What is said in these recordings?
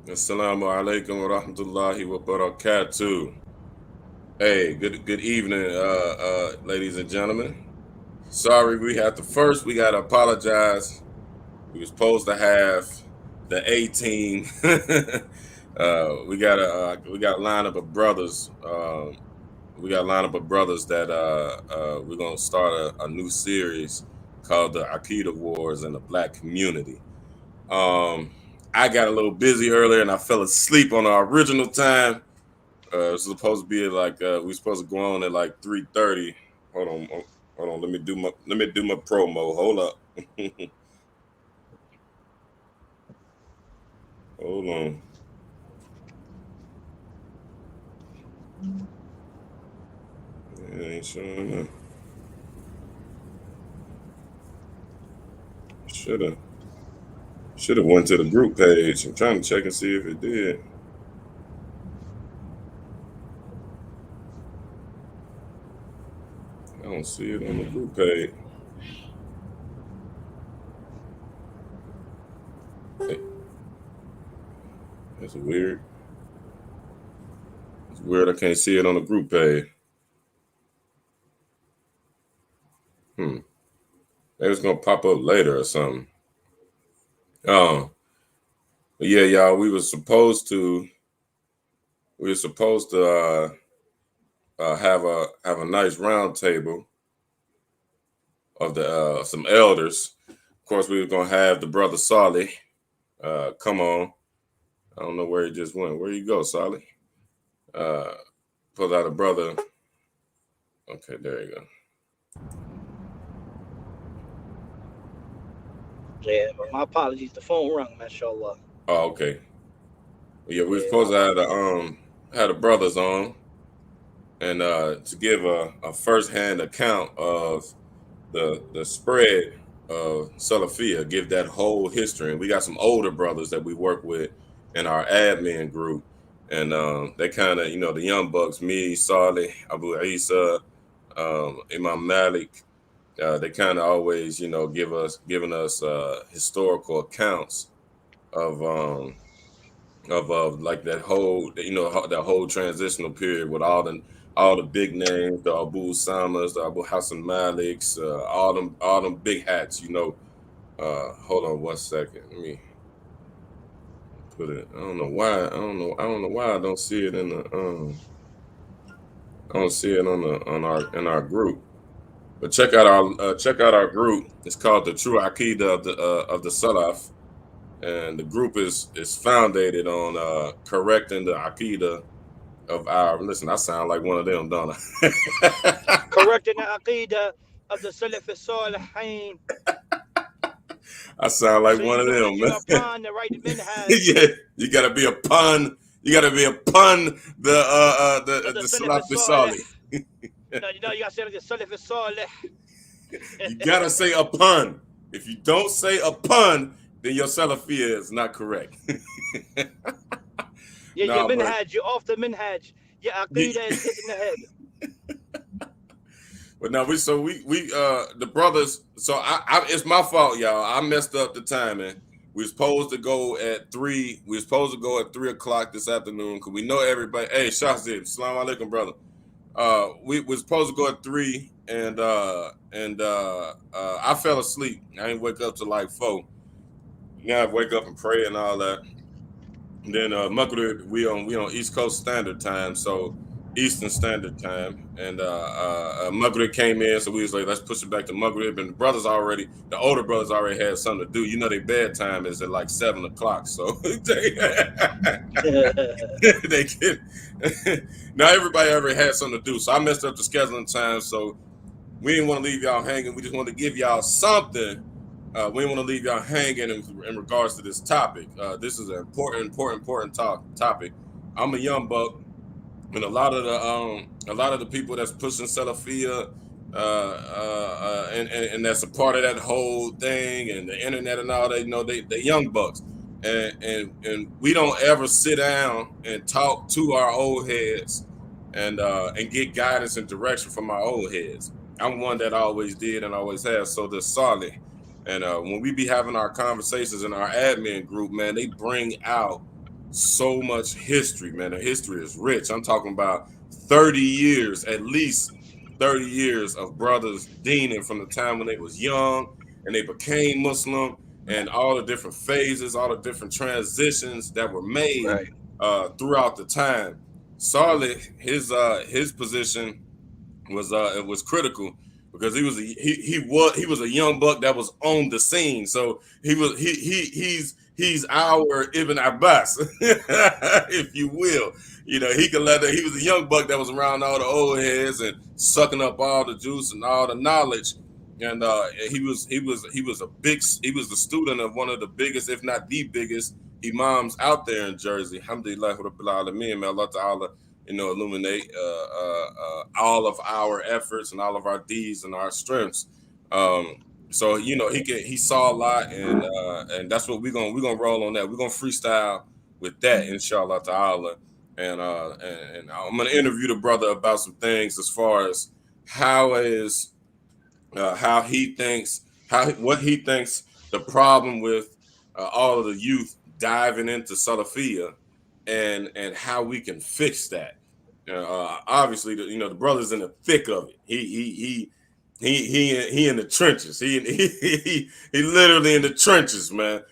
Assalamu alaikum wa rahmatullahi wa barakatuh. Hey, good evening, ladies and gentlemen. Sorry, we gotta apologize. We were supposed to have the A team. We got a lineup of brothers. We got a lineup of brothers that we're gonna start a new series called the Aqeedah Wars in the Black Community. Um, I got a little busy earlier and I fell asleep on our original time. It's supposed to be like we're supposed to go on at like 3:30. Hold on, hold on. Let me do my promo. Hold up. Hold on. It ain't showing up. Shoulda shoulda went to the group page. I'm trying to check and see if it did. I don't see it on the group page. Hey, that's weird. It's weird. I can't see it on the group page. Hmm. Maybe it's gonna pop up later or something. Um. But yeah, y'all. We were supposed to have a nice round table of the some elders. Of course, we were gonna have the brother Solly come on. I don't know where he just went. Where you go, Solly? Uh, Pull out a brother. Okay, there you go. Yeah, my apologies. The phone rung, mashallah. Oh, okay. Yeah, we were Yeah, my supposed to have apologies. the brothers on and to give a first hand account of the spread of Salafia, give that whole history. And we got some older brothers that we work with in our admin group. And they kind of, the young bucks, me, Saleh, Abu Isa, Imam Malik, they kind of always, giving us historical accounts of like that whole, that whole transitional period with all the big names, the Abu Samas, the Abu Hassan Maliks, all them big hats. Hold on one second. Let me put it. I don't know why. I don't know why I don't see it in the. I don't see it on our group. But check out our group. It's called the True Aqeedah of the Salaf, and the group is founded on correcting the Aqeedah of our. Listen, I sound like one of them, don't I? Correcting the Aqeedah of the Salaf Salihin. I sound like So one you of know them, that you're man. upon the right minhaj Yeah, you gotta be upon. You gotta be upon the of the the Salaf Salaf Salih. Salih. You gotta say the Salaf Salih. You gotta say upon. If you don't say upon, then your Salafia is not correct. Your Nah, but minhaj, you're off the minhaj. Your Aqeedah is hitting the head. now we the brothers. So I it's my fault, y'all. I messed up the timing. We were supposed to go at 3. We were supposed to go at 3 o'clock this afternoon because we know everybody. Hey, Shahzib, salam alaikum, brother. We was supposed to go at 3, and I fell asleep. I didn't wake up till like 4. Now I wake up and pray and all that. And then Maghrib, we on East Coast Standard Time, so Eastern Standard Time. And Maghrib came in, so we was like, let's push it back to Maghrib. And the older brothers already had something to do. Their bedtime is at like 7 o'clock, so they get now everybody ever had something to do. So I messed up the scheduling time, so we didn't want to leave y'all hanging. We just wanted to give y'all something. We didn't want to leave y'all hanging in regards to this topic. This is an important topic. I'm a young buck, and a lot of the people that's pushing Salafia, and that's a part of that whole thing, and the internet and all that. They young bucks, and we don't ever sit down and talk to our old heads, and get guidance and direction from our old heads. I'm one that always did and always has. So does Solid. And when we be having our conversations in our admin group, man, they bring out so much history, man. The history is rich. I'm talking about 30 years, at least 30 years of brothers deaning from the time when they was young and they became Muslim, and all the different phases, all the different transitions that were made Right. throughout the time. Saleh, his position was it was critical because he was a young buck that was on the scene. So he's our Ibn Abbas, if you will. You know, he was a young buck that was around all the old heads and sucking up all the juice and all the knowledge. And he was the student of one of the biggest, if not the biggest, imams out there in Jersey. Alhamdulillah Rabbil Alameen. May Allah Ta'ala, illuminate all of our efforts and all of our deeds and our strengths. So he saw a lot, and that's what we're gonna roll on that. We're gonna freestyle with that, inshallah ta'ala. And I'm gonna interview the brother about some things as far as how is how he thinks what he thinks the problem with all of the youth diving into Salafia, and how we can fix that. Obviously, the brother's in the thick of it. He in the trenches. He literally in the trenches, man.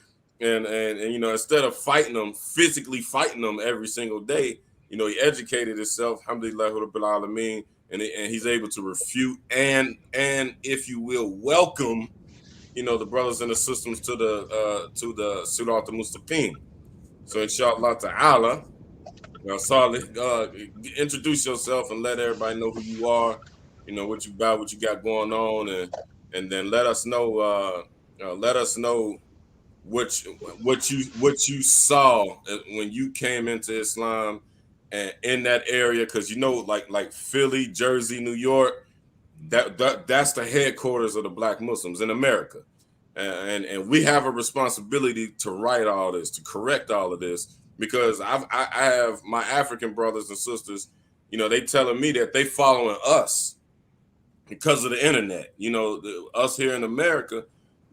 And instead of fighting them, physically fighting them every single day, he educated himself. Alhamdulillah Rabbil Alameen, and he's able to refute and if you will welcome the brothers and the sisters to the Surat al-Mustaqim. So inshallah ta'ala, Salih, introduce yourself and let everybody know who you are, what you about, what you got going on, and then let us know what you saw when you came into Islam and in that area, because like Philly, Jersey, New York, that's the headquarters of the Black Muslims in America, and we have a responsibility to right all this, to correct all of this, because I have my African brothers and sisters, they telling me that they following us because of the internet. Us here in America,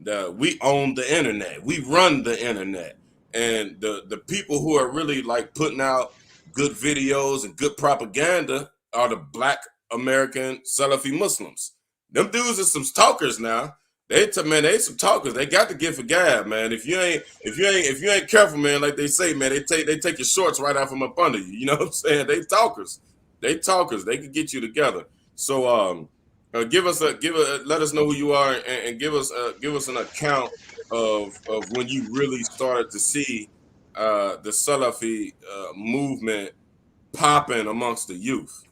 that we own the internet, we run the internet, and the people who are really like putting out good videos and good propaganda are the Black American Salafi Muslims. Them dudes are some talkers now. They some talkers. They got to give a gab, man. If you ain't careful, man, like they say, man, they take your shorts right out from up under you. You know what I'm saying? They talkers. They talkers. They can get you together. So let us know who you are, and give us an account of when you really started to see the Salafi movement popping amongst the youth.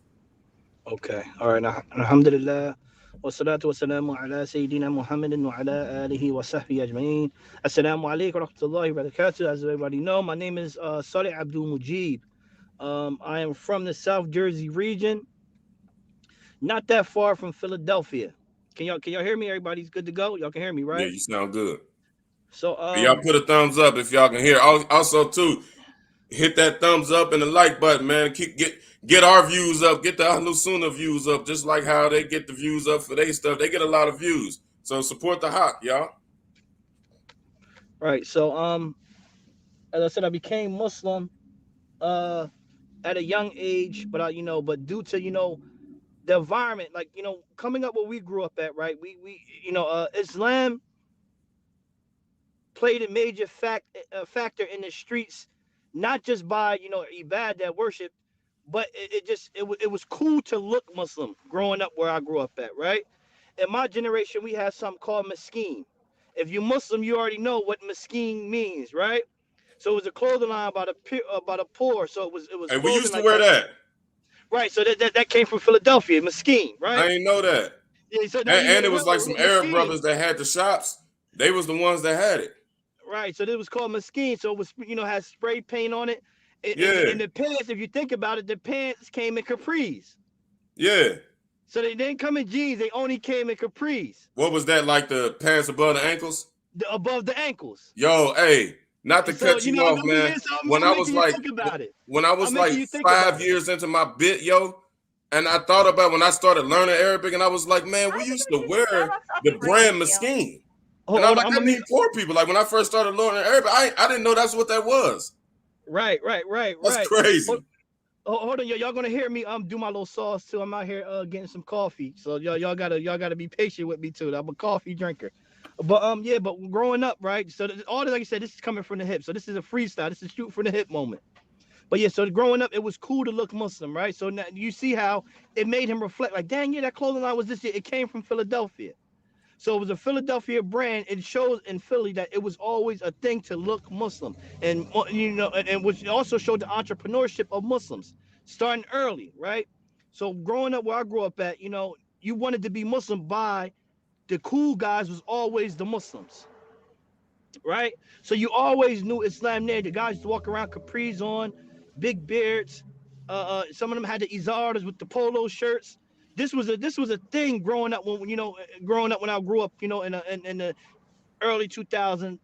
Okay. All right. Alhamdulillah. والصلاة والسلام على سيدنا محمد وعلى آله وصحبه أجمعين. Assalamu alaikum wa rahmatullahi wa barakatuh. As everybody know, my name is Saleh Abdul Mujib. I am from the South Jersey region, not that far from Philadelphia. Can y'all hear me? Everybody's good to go. Y'all can hear me, Yeah, right? you sound good. So Y'all put a thumbs up if y'all can hear. Also, too, hit that thumbs up and the like button, man. Get our views up. Get the Ahlus Sunnah views up, just like how they get the views up for their stuff. They get a lot of views. So support the Hawk, y'all. right. So as I said, I became Muslim uh at a young age, but but due to the environment, like coming up where we grew up at, right? We Islam played a major factor in the streets, not just by ibad that worship, but it was cool to look Muslim growing up where I grew up at, right? In my generation, we had something called maskeen. If you're Muslim, you already know what maskeen means, right? So it was a clothing line about a poor. So it was Hey, we clothing used to like wear that, that. right? So that came from Philadelphia, maskeen, I right? ain't know that. Yeah. So now you hear And the it was like some word Arab maskeen, brothers that had the shops. They was the ones that had it. right? So it was called maskeen. So it was had spray paint on it, Yeah, and the pants. If you think about it, the pants came in capris. yeah. So they didn't come in jeans. They only came in capris, What was that, like the pants above the ankles? above the ankles. Yo, hey, not to So cut you off, man. When I'm I was making you like, think about it. when I was I'm like making you think about 5 it. years into my bit, yo, and I thought about when I started learning Arabic, and I was like, man, we Hi, used to everybody. This is wear Starbucks. I'll the be right brand with you. Mesquite, and I'm Hold on. like, I need poor people. Like when I first started learning Arabic, I didn't know that's what that was. That's Right. Hold, crazy. hold on, y'all gonna hear me do my little sauce too. I'm out here getting some coffee, so y'all gotta be patient with me too. I'm a coffee drinker, but yeah, but growing up, right? So all this, like I said, this is coming from the hip. So this is a freestyle. This is shoot from the hip moment. But yeah, so growing up, it was cool to look Muslim, right? So now you see how it made him reflect, like, dang, yeah, that clothing line was this year. It came from Philadelphia. So it was a Philadelphia brand. It shows in Philly that it was always a thing to look Muslim, and and which also showed the entrepreneurship of Muslims starting early, right? So growing up where I grew up at, you wanted to be Muslim by the cool guys was always the Muslims, right? So you always knew Islam there. The guys used to walk around capris on, big beards. Some of them had the izars with the polo shirts. This was a thing growing up growing up when I grew up, in the early 2000s,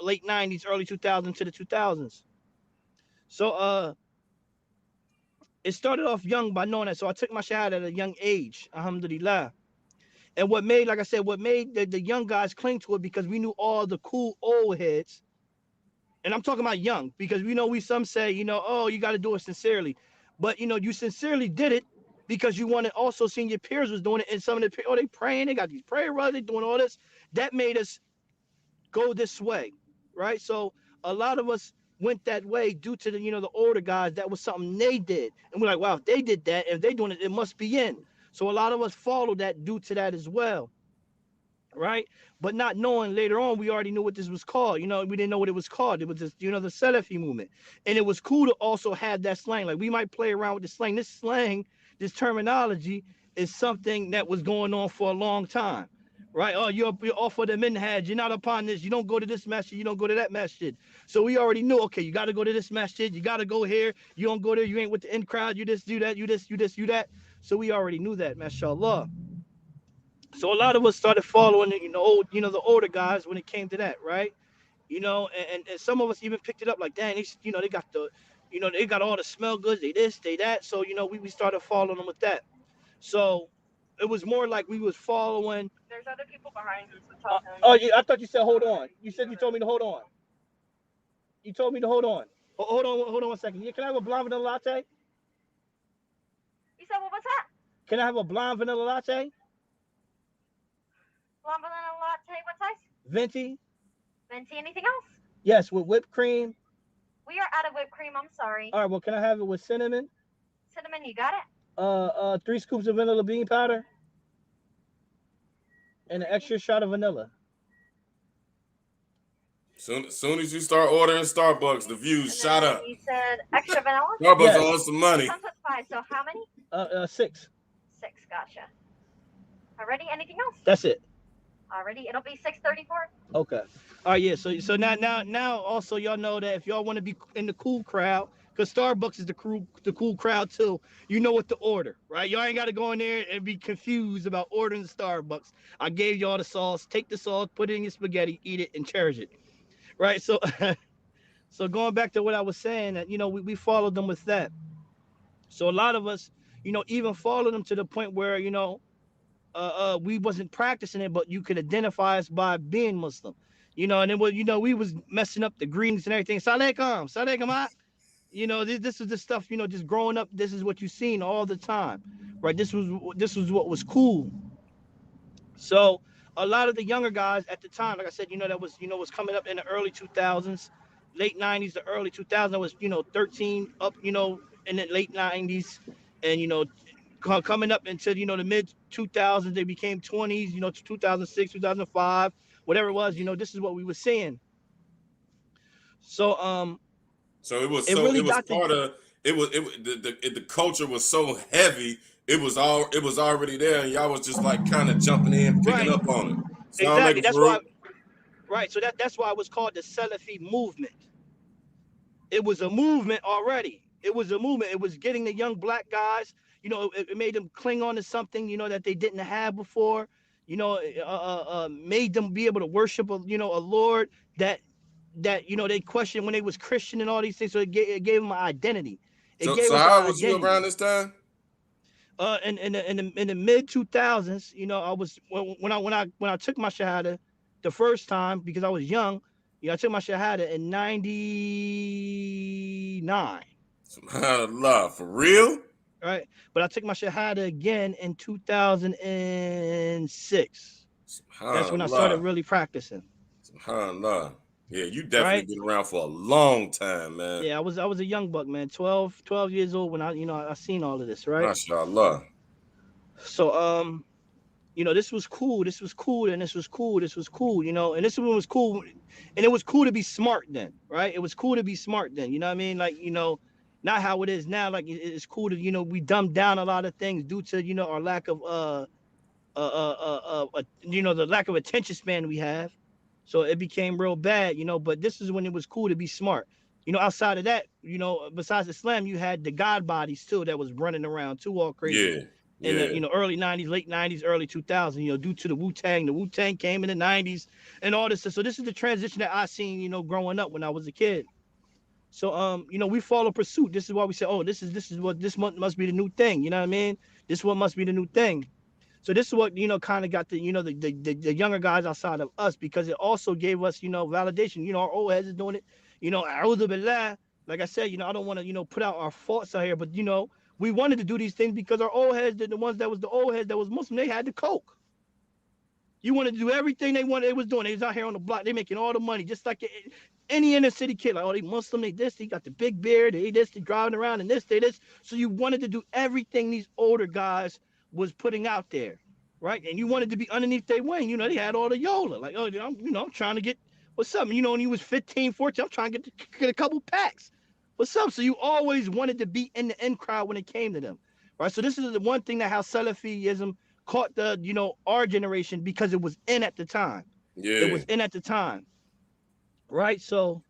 late 90s, early 2000s to the 2000s. So it started off young by knowing that. So I took my shahada at a young age, alhamdulillah. And what made, like I said, what made the young guys cling to it because we knew all the cool old heads, and I'm talking about young because we some say, oh, you got to do it sincerely, but you sincerely did it because you wanted also seeing your peers was doing it, and some of the they praying, they got these prayer runs, they doing all this. That made us go this way, right? So a lot of us went that way due to the older guys. That was something they did, and we're like, wow, if they did that, if they doing it, it must be in. So a lot of us followed that due to that as well, right? But not knowing later on, we already knew what this was called. We didn't know what it was called. It was just, the Salafi movement. And it was cool to also have that slang. Like we might play around with the slang. This slang, this terminology is something that was going on for a long time. Right? Oh, you're off of the minhaj. You're not upon this. You don't go to this masjid. You don't go to that masjid. So we already knew, okay, you got to go to this masjid. You got to go here. You don't go there. You ain't with the in crowd. You just do that. You this, you this, you that. So we already knew that, mashallah. So a lot of us started following the older guys when it came to that, right? And some of us even picked it up like, dang, they got they got all the smell goods, they this, they that. So we started following them with that. So it was more like we was following. There's other people behind us. So oh, yeah, I thought you said hold on. You said you told me to hold on. You told me to hold on. Hold on 1 second. Yeah, can I have a blonde vanilla latte? You said what was that? Can I have a blonde vanilla latte? Blonde vanilla latte, what size? Venti. Venti, anything else? Yes, with whipped cream. We are out of whipped cream, I'm sorry. All right, well, can I have it with cinnamon? Cinnamon, you got it? 3 scoops of vanilla bean powder. And an extra shot of vanilla. Soon as you start ordering Starbucks, the views shot up. You said extra vanilla? Starbucks yes. On some money. Comes with 5, so how many? 6. 6, gotcha. Already, anything else? That's it. Already, it'll be 634. Okay. All right, yeah. So now also y'all know that if y'all want to be in the cool crowd, because Starbucks is the cool crowd too. You know what to order, right? Y'all ain't got to go in there and be confused about ordering the Starbucks. I gave y'all the sauce. Take the sauce, put it in your spaghetti, eat it, and cherish it, right? So, so going back to what I was saying, that we followed them with that. So a lot of us, even followed them to the point where we wasn't practicing it, but you could identify us by being Muslim, and then we was messing up the greetings and everything. Salaikum, salaikum. This is the stuff, just growing up. This is what you seen all the time, right? This was what was cool. So a lot of the younger guys at the time, like I said, that was coming up in the early 2000s, late 90s, the early 2000s. I was 13 up, in the late 90s, and coming up into the mid 2000s, they became 20s, 2006, 2005, whatever it was. This is what we were seeing. So so it was part of it was the culture was so heavy, it was already there, and y'all was just like kind of jumping in, picking up on it. Exactly. That's why. Right. So that's why it was called the Salafi movement. It was a movement already. It was a movement. It was getting the young black guys. It made them cling on to something, that they didn't have before. Made them be able to worship a Lord that they questioned when they was Christian and all these things. So it gave them an identity. So how old was you around this time? In the mid 2000s, I was when I took my shahada the first time, because I was young. I took my shahada in 96. 1999. Subhanallah, for real? Right, but I took my shahada again in 2006. That's when I started Subhanallah. really practicing. Subhanallah. Yeah, you definitely Right. been around for a long time, man. Yeah, I was a young buck, man. 12 years old when I seen all of this, right? MashaAllah. So this was cool, this was cool, and this was cool, this was cool, and this one was cool, and it was cool to be smart then, right? It was cool to be smart then, you know what I mean? Like, not how it is now. Like, it's cool to, we dumbed down a lot of things due to, our lack of the lack of attention span we have. So it became real bad, but this is when it was cool to be smart. Outside of that, besides Islam, you had the God bodies too that was running around too, all crazy. Yeah, In the yeah, early 90s, late 90s, early 2000s, due to the Wu-Tang. The Wu-Tang came in the 90s and all this. So this is the transition that I seen, growing up when I was a kid. So we follow pursuit. This is why we say, oh, this is what this month must be the new thing. You know what I mean? This what must be the new thing. So this is what, kind of got the younger guys outside of us, because it also gave us, validation. Our old heads is doing it. A'udhu billah. Like I said, I don't want to, put out our faults out here, but we wanted to do these things because our old heads, the ones that was the old heads that was Muslim, they had the coke. You wanted to do everything they was doing. They was out here on the block. They making all the money, just like any inner city kid. Like, oh, they Muslim, they this, they got the big beard, they this, they driving around, and this, they this. So you wanted to do everything these older guys was putting out there, right? And you wanted to be underneath their wing. They had all the YOLA. Like, oh, I'm trying to get, what's up? When you was 15, 14, I'm trying to get a couple packs. What's up? So you always wanted to be in the in crowd when it came to them, right? So this is the one thing that how Salafism caught the our generation, because it was in at the time. It yeah. was in at the time, right? So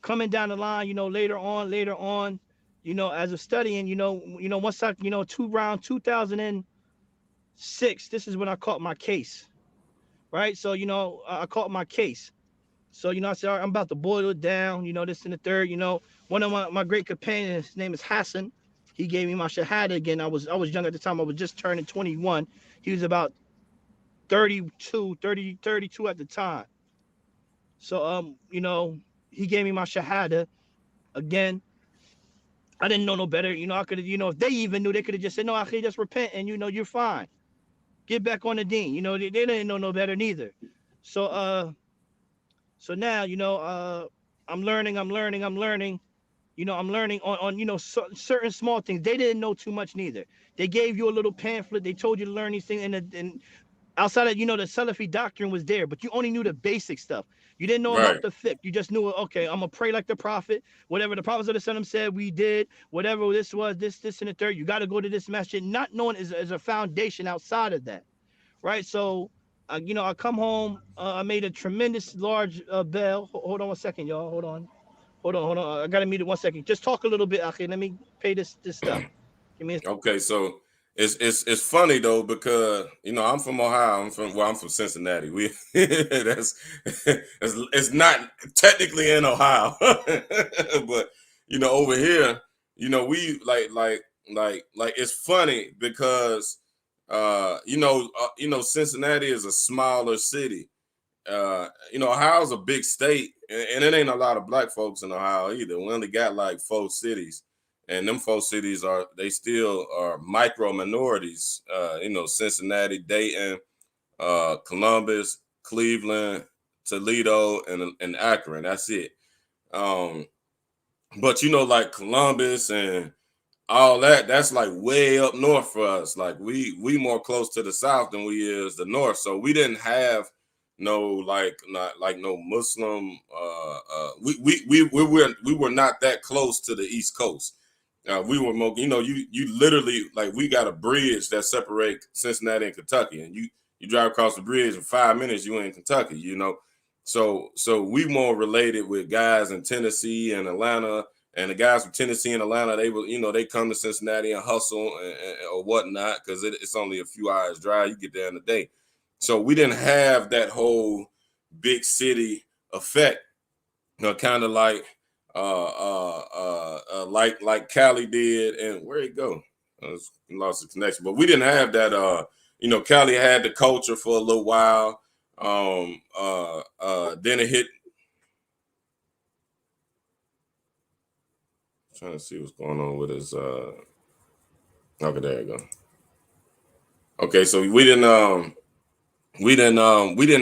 coming down the line, later on, as of studying, once I, around 2006, this is when I caught my case, right? So I caught my case. So I said, all right, I'm about to boil it down, this and the third. One of my great companions, his name is Hassan. He gave me my shahada again. I was young at the time. I was just turning 21. He was about 32 at the time. So he gave me my shahada again. I didn't know no better. I could have, if they even knew, they could have just said, no, I could just repent and you're fine. Get back on the deen. They didn't know no better neither. So so now, I'm learning. I'm learning on certain small things. They didn't know too much neither. They gave you a little pamphlet. They told you to learn these things, and outside of, the Salafi doctrine was there, but you only knew the basic stuff. You didn't know about Right. the fiqh. You just knew, okay, I'm gonna pray like the prophet. Whatever the prophet of the said, we did. Whatever this was, this and the third. You got to go to this masjid. Not knowing is a foundation outside of that, right? So, I come home. I made a tremendous large bell. Hold on 1 second, y'all. Hold on. I gotta mute it 1 second. Just talk a little bit, Akhi. Let me pay this stuff. Give me. Okay, so it's funny though, because I'm from Ohio. I'm from Cincinnati. We that's it's not technically in Ohio, but over here, we like it's funny because Cincinnati is a smaller city. Ohio's a big state, and it ain't a lot of black folks in Ohio either. We only got like 4 cities, and them 4 cities they still are micro minorities. Cincinnati, Dayton, Columbus, Cleveland, Toledo, and Akron. That's it. Um, but like Columbus and all that's like way up north for us. Like we more close to the south than we is the north. So we didn't have no not like no Muslim we were not that close to the East Coast. We were more, you literally, like, we got a bridge that separate Cincinnati and Kentucky, and you drive across the bridge in 5 minutes, you in Kentucky. So we more related with guys in Tennessee and Atlanta. And the guys from Tennessee and Atlanta, they will, they come to Cincinnati and hustle or whatnot, because it's only a few hours drive. You get there in a day. So we didn't have that whole big city effect, kind of like Cali did. And where'd it go? Lost the connection. But we didn't have that. Cali had the culture for a little while. Then it hit. Trying to see what's going on with his. Okay, there you go. Okay, so we didn't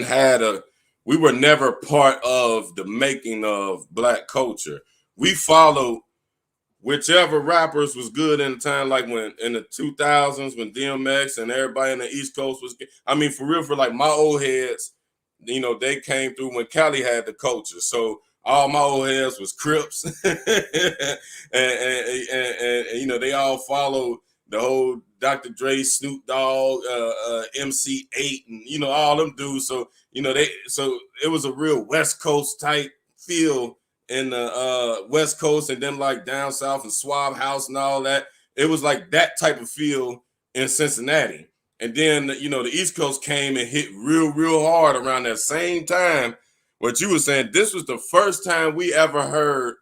had a we were never part of the making of black culture. We followed whichever rappers was good in the time, like when in the 2000s when DMX and everybody in the East Coast was. I mean, for real, for like my old heads, they came through when Cali had the culture. So all my old heads was Crips, and they all followed the whole Dr. Dre, Snoop Dogg, MC8, and all them dudes. So it was a real West Coast type feel in the West Coast, and then like down south and Swab House and all that. It was like that type of feel in Cincinnati. And then the East Coast came and hit real hard around that same time. What you were saying, this was the first time we ever heard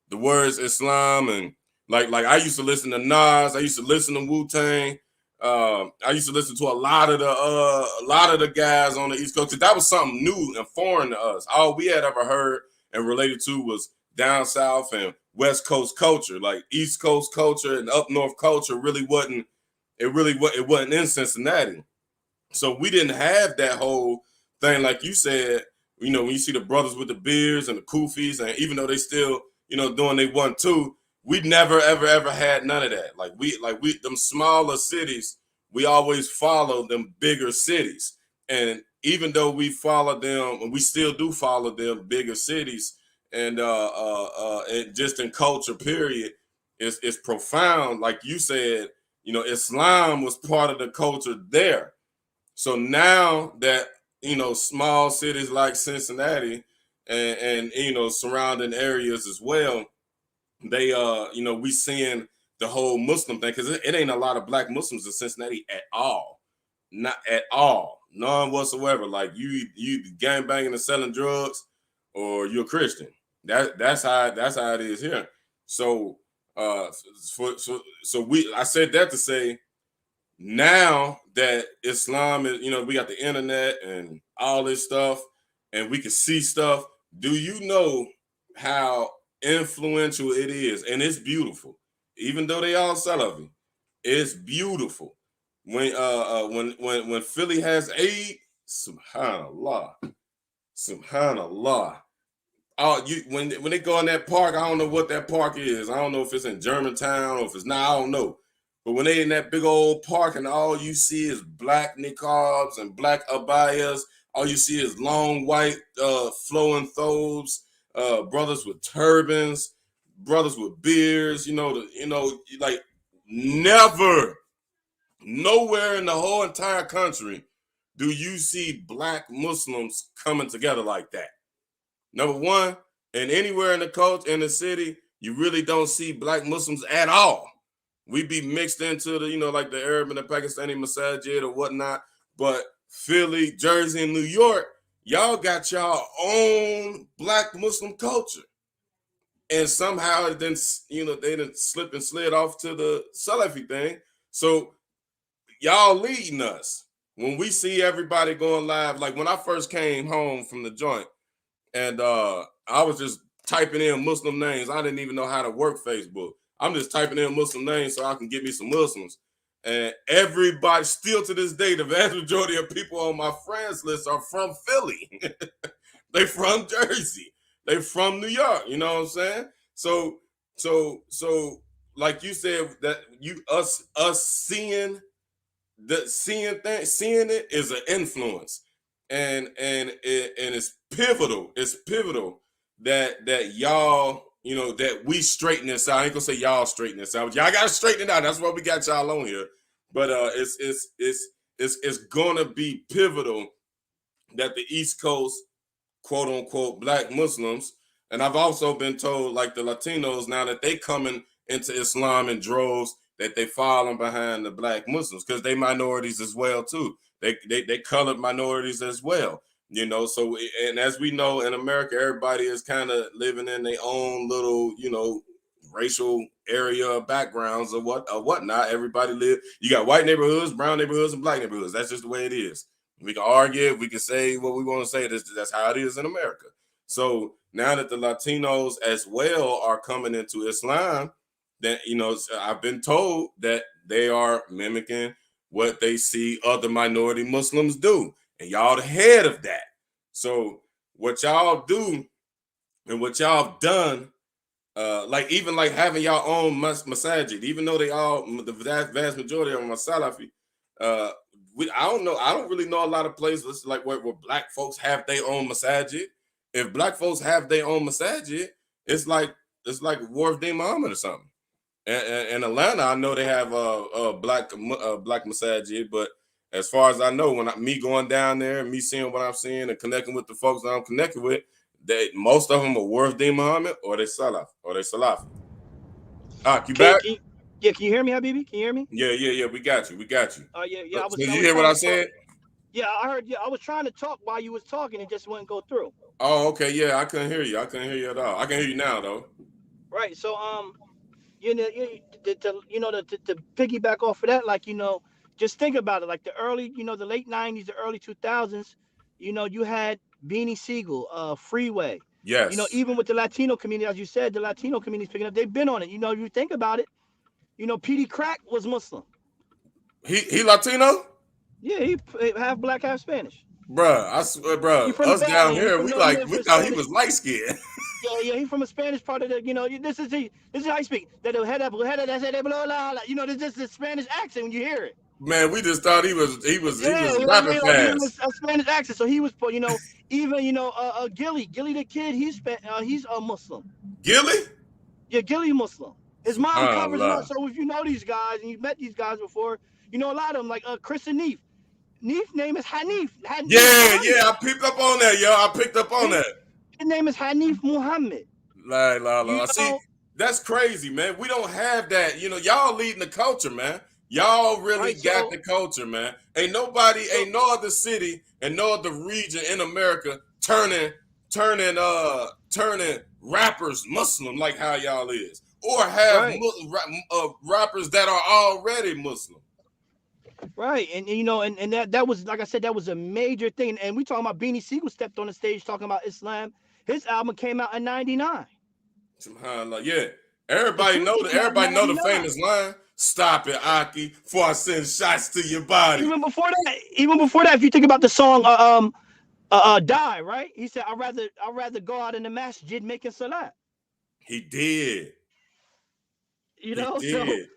the words Islam, and like I used to listen to Nas, I used to listen to Wu-Tang. I used to listen to a lot of the guys on the East Coast. That was something new and foreign to us. All we had ever heard and related to was down south and West Coast culture. Like East Coast culture and up north culture really wasn't. It wasn't in Cincinnati. So we didn't have that whole thing, like you said. When you see the brothers with the beards and the kufis, and even though they still doing they want to, we never ever had none of that. Like we them smaller cities, we always follow them bigger cities. And even though we follow them, and we still do follow them bigger cities, and just in culture period, it's profound. Like you said, Islam was part of the culture there. So now that small cities like Cincinnati and surrounding areas as well, they we seeing the whole Muslim thing, because it ain't a lot of black Muslims in Cincinnati at all, not at all, none whatsoever. Like you gang banging and selling drugs, or you're a Christian. That's how it is here. So I said that to say, now that Islam is, we got the internet and all this stuff, and we can see stuff. Do you know how influential it is? And it's beautiful, even though they all Salafi. It's beautiful. When Philly has Eid, Subhanallah, Subhanallah. When they go in that park, I don't know what that park is. I don't know if it's in Germantown or if it's not. I don't know. But when they in that big old park and all you see is black niqabs and black abayas, all you see is long white flowing thobes, brothers with turbans, brothers with beards. Like never, nowhere in the whole entire country do you see black Muslims coming together like that. Number one, and anywhere in the coast, in the city, you really don't see black Muslims at all. We be mixed into the, like the Arab and the Pakistani masajid or whatnot. But Philly, Jersey, and New York, y'all got y'all own black Muslim culture. And somehow it then, they didn't slip and slid off to the Salafi thing. So y'all leading us. When we see everybody going live, like when I first came home from the joint, and I was just typing in Muslim names. I didn't even know how to work Facebook. I'm just typing in Muslim names so I can get me some Muslims. And everybody, still to this day, the vast majority of people on my friends list are from Philly. They from Jersey. They from New York. You know what I'm saying? So, like you said, that us seeing seeing it is an influence, and it's pivotal. It's pivotal that y'all, that we straighten this out. I ain't gonna say y'all straighten this out. Y'all gotta straighten it out. That's why we got y'all on here. But it's gonna be pivotal that the East Coast, quote unquote, black Muslims, and I've also been told, like the Latinos, now that they coming into Islam in droves, that they falling behind the black Muslims, because they minorities as well too. They colored minorities as well. So, and as we know, in America, everybody is kind of living in their own little, racial area backgrounds or whatnot. Everybody live. You got white neighborhoods, brown neighborhoods, and black neighborhoods. That's just the way it is. We can argue, we can say what we want to say. That's how it is in America. So now that the Latinos as well are coming into Islam, that I've been told that they are mimicking what they see other minority Muslims do, and y'all the head of that. So what y'all do and what y'all done, like even like having y'all own masajid, even though they all the vast majority of them are Salafi. Uh, I don't really know a lot of places like where black folks have their own masajid. If black folks have their own masajid, it's like Wharf Dean Muhammad or something. In Atlanta, I know they have a black masajid, but as far as I know, me going down there and me seeing what I'm seeing and connecting with the folks that I'm connected with, most of them are Worth Dean Muhammad or they Salafi. You back? Yeah, can you hear me, Habibi? Can you hear me? Yeah. We got you. Yeah. So I you was hear what trying I to talk. said? Yeah, I heard. Yeah, I was trying to talk while you was talking. It just wouldn't go through. Oh, okay. Yeah, I couldn't hear you. I couldn't hear you at all. I can hear you now though. Right. So to piggyback off of that, like just think about it. Like the early, the late '90s, the early 2000s. You had Beanie Siegel, Freeway. Yes. Even with the Latino community, as you said, the Latino community's picking up. They've been on it. You think about it. Petey Crack was Muslim. He Latino? Yeah, he half black, half Spanish. Bruh, I swear, He bruh, from us down He here, from North we Memphis, thought he Spanish. was light skinned. Yeah, he from a Spanish part of the. This is how you speak. That there's just a Spanish accent when you hear it. Man, we just thought he Yeah, was rapping like fast. a Spanish accent. So he was, even Gilly the kid, he's a Muslim. Gilly? Yeah, Gilly Muslim. His mom covers him up. SubhanAllah. So if you know these guys and you've met these guys before, you know a lot of them. Like Chris and Neef. Neef name is Hanif Muhammad. I picked up on that, yo. I picked up on His, that. his name is Hanif Muhammad. You See, know, that's crazy, man. We don't have that. Y'all leading the culture, man. Y'all really right? got the culture, man. Ain't no other So city and no other region in America turning rappers Muslim like how y'all is, or have right. rappers that are already Muslim. Right, and that was, like I said, that was a major thing. And we talking about Beanie Siegel stepped on the stage talking about Islam. His album came out in '99. SubhanAllah, yeah. The truth came out in Everybody know the '99. famous line. Stop it, Aki, before I send shots to your body. Even before that, if you think about the song, "Die," right? He said, I'd rather go out in the masjid making salat." He did. He So did.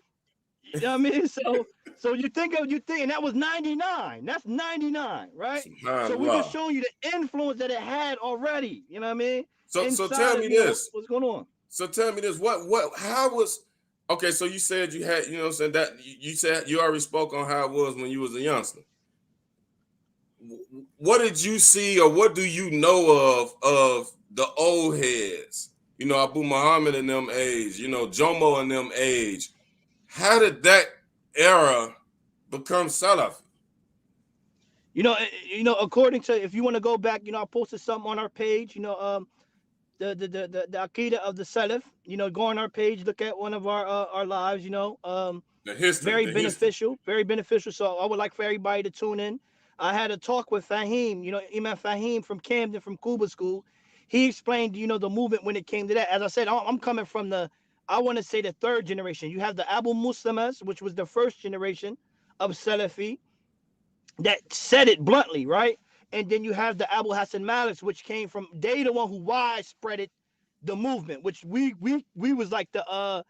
you know what I mean. So and that was '99. That's '99, right? So we just SubhanAllah. showing you the influence that it had already. You know what I mean? So Inside tell of me this. what's going on. So tell me this. How was okay? So you said you had, what I'm saying, that you said you already spoke on how it was when you was a youngster. What did you see, or what do you know of the old heads? Abu Muhammad in them age, Jomo in them age. How did that era become Salafi? According to, if you want to go back, I posted something on our page. The Aqeedah of the Salaf. Go on our page, look at one of our lives. The history, Very the history. beneficial, very beneficial. So I would like for everybody to tune in. I had a talk with Fahim, Imam Fahim from Camden, from Cuba School. He explained, the movement when it came to that. As I said, I'm coming from I want to say the third generation. You have the Abu Muslimas, which was the first generation of Salafi that said it bluntly, right? And then you have the Abu Hassan Maliks, which came from, they the one who widespreaded the movement, which we was like the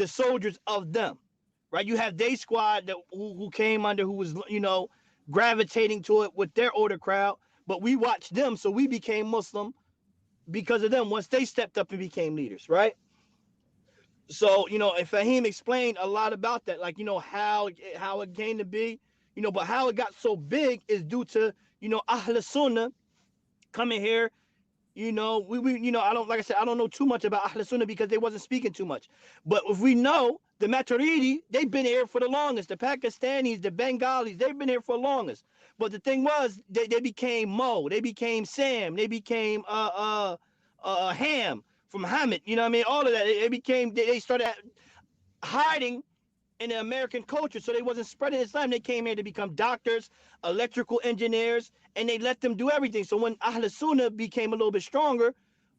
soldiers of them, right? You have Day Squad who came under, who was gravitating to it with their older crowd, but we watched them, so we became Muslim because of them once they stepped up and became leaders, right? So and Fahim explained a lot about that, like how it came to be, but how it got so big is due to Ahl Sunnah coming here. We I don't, like I said, I don't know too much about Ahl Sunnah because they wasn't speaking too much. But if we know the Maturidi, they've been here for the longest. The Pakistanis, the Bengalis, they've been here for the longest. But the thing was, they became Mo, they became Sam, they became Ham from Hamid. You know what I mean? All of that. They started hiding in the American culture, so they wasn't spreading Islam. They came here to become doctors, electrical engineers, and they let them do everything. So when Ahl Sunnah became a little bit stronger,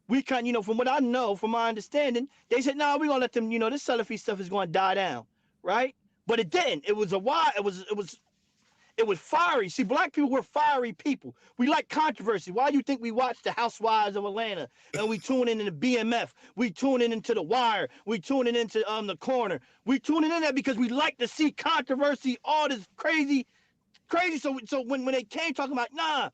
we kind, from what I know, from my understanding, they said, nah, we're gonna let them, this Salafi stuff is gonna die down, right? But it didn't. It was a why. It was fiery. See, black people were fiery people. We like controversy. Why do you think we watch the Housewives of Atlanta and we tune in the BMF? We tune in into The Wire. We tune in into The Corner. We tune in that because we like to see controversy, all this crazy. So when they came talking about, nah,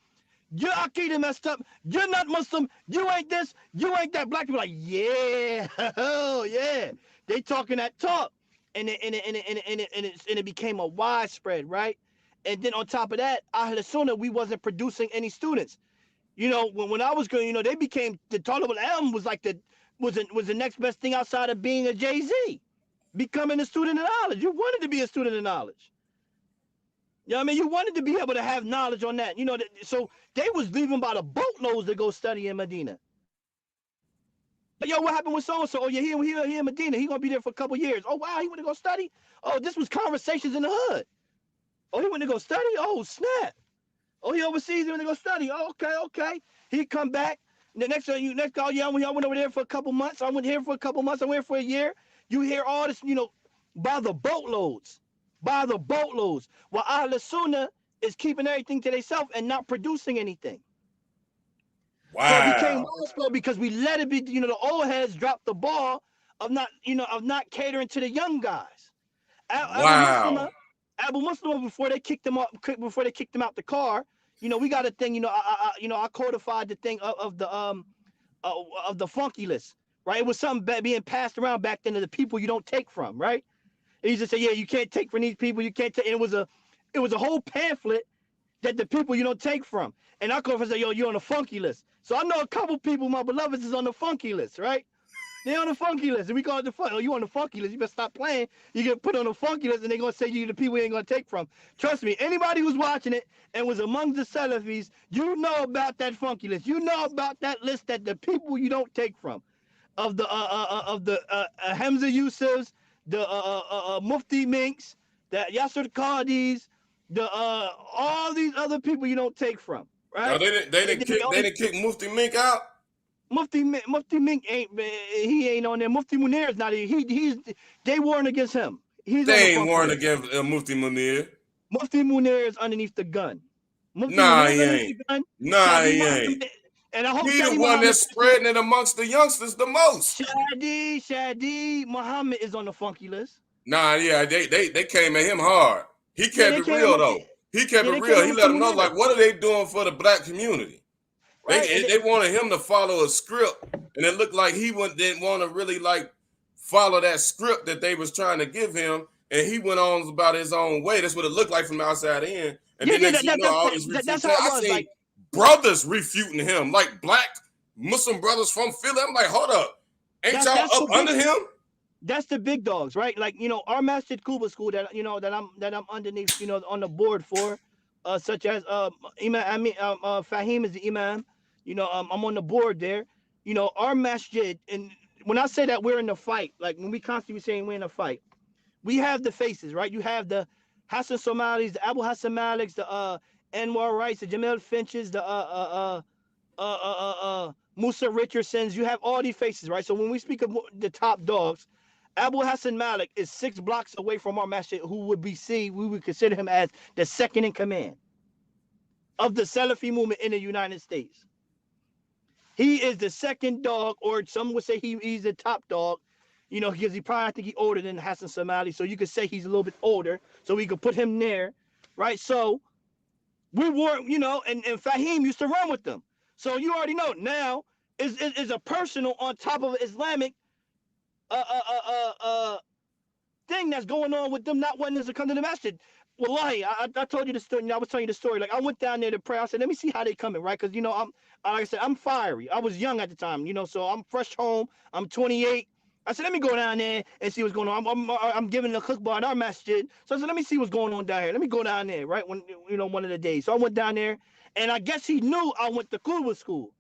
your Aqeedah messed up. You're not Muslim. You ain't this. You ain't that. Black people like, yeah, oh yeah. They talking that talk, and it became a widespread, right? And then on top of that, Ahl Sunnah, we wasn't producing any students. When I was going, they became the Talib al-Ilm was like was the next best thing outside of being a Jay-Z, becoming a student of knowledge. You wanted to be a student of knowledge. You know what I mean? You wanted to be able to have knowledge on that. So they was leaving by the boatloads to go study in Medina. But yo, what happened with so-and-so? Oh, yeah, he in Medina. He going to be there for a couple years. Oh, wow, he went to go study? Oh, this was conversations in the hood. Oh, he went to go study? Oh, snap. Oh, he overseas, he went to go study. Oh, okay. He come back. The next call, yeah, I went over there for a couple months. I went here for a couple months. I went here for a year. You hear all this, by the boatloads. By the boatloads. While Ahl Sunnah is keeping everything to themselves and not producing anything. Wow. So it became widespread because we let it be, the old heads dropped the ball of not catering to the young guys. Wow. Abu Muslim before they kicked him out the car, we got a thing, I codified the thing of the funky list, right? It was something being passed around back then to the people you don't take from, right? And he just said, yeah, you can't take from these people, you can't take. And it was a whole pamphlet that the people you don't take from. And I call and say, yo, you're on the funky list. So I know a couple people, my beloveds, is on the funky list, right? They on the funky list, and we call it the fun. Oh, you on the funky list? You better stop playing. You get put on the funky list, and they're gonna say you the people you ain't gonna take from. Trust me, anybody who's watching it and was among the Salafis, you know about that funky list. You know about that list that the people you don't take from, of the Hamza Yusufs, the Mufti Minks, the Yasser Qadis, the all these other people you don't take from, right? No, they didn't kick Mufti Mink out. Mufti Mink ain't on there. Mufti Munir is not here. They warned against him. He's on the They ain't funky warned list. against Mufti Munir. Mufti Munir is underneath the gun. Mufti Nah, Munir is he underneath ain't. the gun. Nah, Shadi he ain't. Muhammad, and I hope He the Shadi one Muhammad. that's spreading it amongst the youngsters the most. Shadi Muhammad is on the funky list. Nah, yeah, they came at him hard. He kept it real though. He kept it real. He let them know, like, what are they doing for the black community? Right. They wanted him to follow a script, and it looked like he didn't want to really like follow that script that they was trying to give him, and he went on about his own way. That's what it looked like from the outside in. And then next thing you know, all these refuting. I seen brothers refuting him, like black Muslim brothers from Philly. I'm like, hold up, ain't y'all up under him? That's the big dogs, right? Like, our Masjid Kuba school that that I'm underneath, on the board for, such as Imam Fahim is the Imam. I'm on the board there. Our masjid, and when I say that we're in the fight, like when we constantly saying we're in a fight, we have the faces, right? You have the Hassan Somalis, the Abu Hassan Maliks, the Anwar Wrights, the Jamel Finches, the Musa Richardsons. You have all these faces, right? So when we speak of the top dogs, Abu Hassan Malik is 6 blocks away from our masjid, who would we would consider him as the second in command of the Salafi movement in the United States. He is the second dog, or some would say he's the top dog, because I think he's older than Hassan Somali. So you could say he's a little bit older. So we could put him there, right? So we were, and Fahim used to run with them. So you already know now is a personal on top of an Islamic thing that's going on with them not wanting us to come to the masjid. Wallahi, I told you the story. I was telling you the story. Like, I went down there to pray. I said, let me see how they coming, right? Because, I'm, like I said, I'm fiery. I was young at the time, so I'm fresh home. I'm 28. I said, let me go down there and see what's going on. I'm giving the khutbah in our masjid. So I said, let me see what's going on down here. Let me go down there, right? When, one of the days. So I went down there, and I guess he knew I went to Kuba school.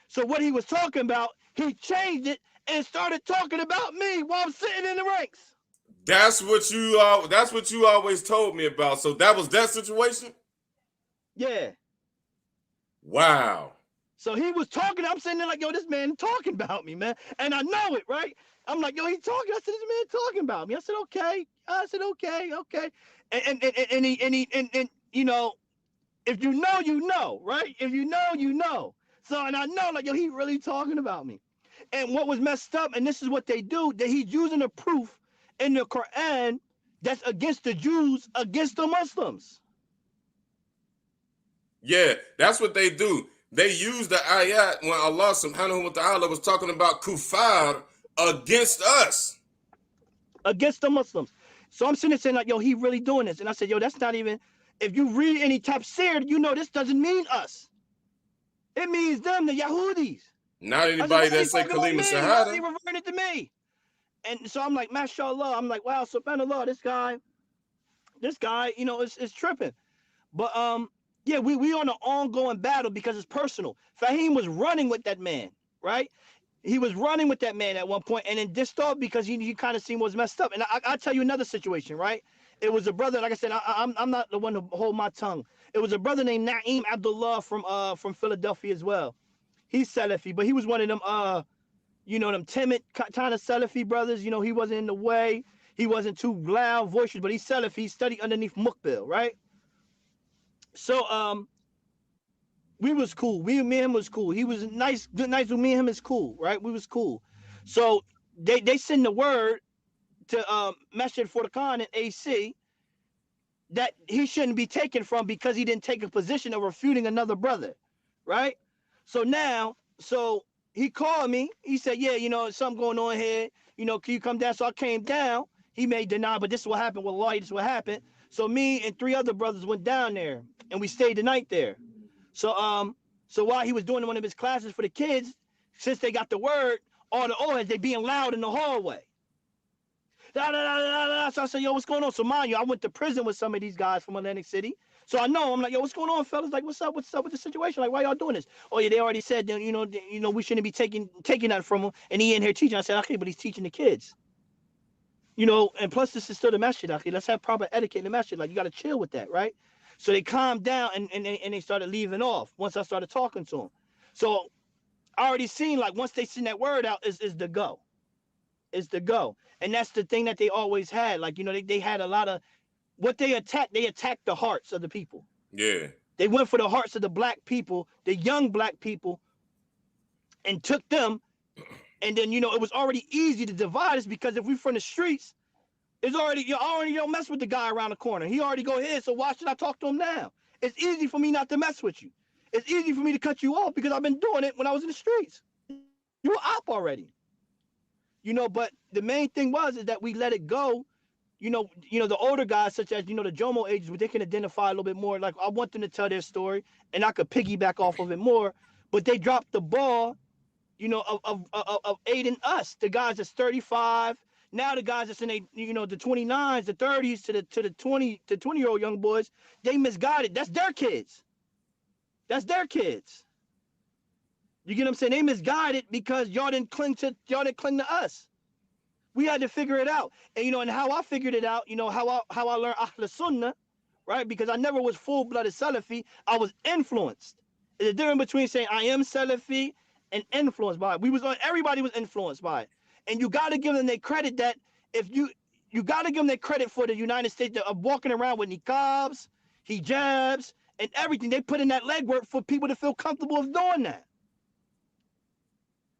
So what he was talking about, he changed it and started talking about me while I'm sitting in the ranks. That's what you always told me about. So that was that situation? Yeah. Wow. So he was talking. I'm sitting there like, yo, this man talking about me, man. And I know it, right? I'm like, yo, he talking. I said, this man talking about me. I said, okay. I said, okay, okay. And you know, if you know, you know, right? If you know, you know. So, and I know, like, yo, he really talking about me. And what was messed up, and this is what they do, that he's using a proof in the Quran that's against the Jews, against the Muslims. Yeah, that's what they do. They use the ayat when Allah subhanahu wa ta'ala was talking about kuffar against us. Against the Muslims. So I'm sitting there saying, like, yo, he really doing this. And I said, yo, that's not even, if you read any tafsir, you know this doesn't mean us. It means them, the Yahudis. Not anybody that say kalima shahada. He referring it to me. And so I'm like, mashallah. I'm like, wow, subhanallah, this guy, you know, is tripping. But yeah, we on an ongoing battle because it's personal. Fahim was running with that man, right? He was running with that man at one point, and then dissed off because he kind of seen what was messed up. And I'll tell you another situation, right? It was a brother, like I said, I'm not the one to hold my tongue. It was a brother named Naeem Abdullah from Philadelphia as well. He's Salafi, but he was one of them you know, them timid kind of Salafi brothers. You know, he wasn't in the way. He wasn't too loud voices, but he's Salafi. He studied underneath Mukbil, right? So we was cool. Me and him was cool. He was nice, good, nice with me and him is cool, right? We was cool. So they send the word to Masjid Furqan and AC that he shouldn't be taken from because he didn't take a position of refuting another brother, right? So now, so he called me. He said, yeah, you know, something going on here. You know, can you come down? So I came down. He may deny, but this is what happened. Wallahi, this is what happened. So me and 3 other brothers went down there, and we stayed the night there. So so while he was doing one of his classes for the kids, since they got the word, all the heads, they being loud in the hallway. Da, da, da, da, da. So I said, yo, what's going on? So mind you, I went to prison with some of these guys from Atlantic City. So I know, I'm like, yo, what's going on, fellas? Like, what's up with the situation? Like, why y'all doing this? Oh yeah, they already said that, you know, we shouldn't be taking that from him. And he in here teaching. I said, okay, but he's teaching the kids. You know, and plus this is still the masjid, okay? Let's have proper etiquette in the masjid. Like, you gotta chill with that, right? So they calmed down and they started leaving off once I started talking to them. So I already seen, like, once they send that word out, is the go. Is the go. And that's the thing that they always had. Like, you know, they had a lot of what they attacked the hearts of the people. Yeah. They went for the hearts of the black people, the young black people, and took them. And then, you know, it was already easy to divide us because if we from the streets, it's already, you already don't mess with the guy around the corner. He already go ahead, so why should I talk to him now? It's easy for me not to mess with you. It's easy for me to cut you off because I've been doing it when I was in the streets. You were up already. You know, but the main thing is that we let it go. You know, the older guys, such as, you know, the Jomo ages, they can identify a little bit more. Like, I want them to tell their story, and I could piggyback off of it more. But they dropped the ball, you know, of aiding us, the guys that's 35. Now the guys that's in a, you know, the 29s, the 30s to the 20-year-old young boys, they misguided. That's their kids. That's their kids. You get what I'm saying? They misguided because y'all didn't cling to us. We had to figure it out. And, you know, and how I figured it out, you know, how I learned Ahl Sunnah, right? Because I never was full-blooded Salafi. I was influenced. There's a difference between saying I am Salafi and influenced by it. Everybody was influenced by it. And you got to give them their credit that if you got to give them their credit for the United States of walking around with niqabs, hijabs, and everything. They put in that legwork for people to feel comfortable of doing that.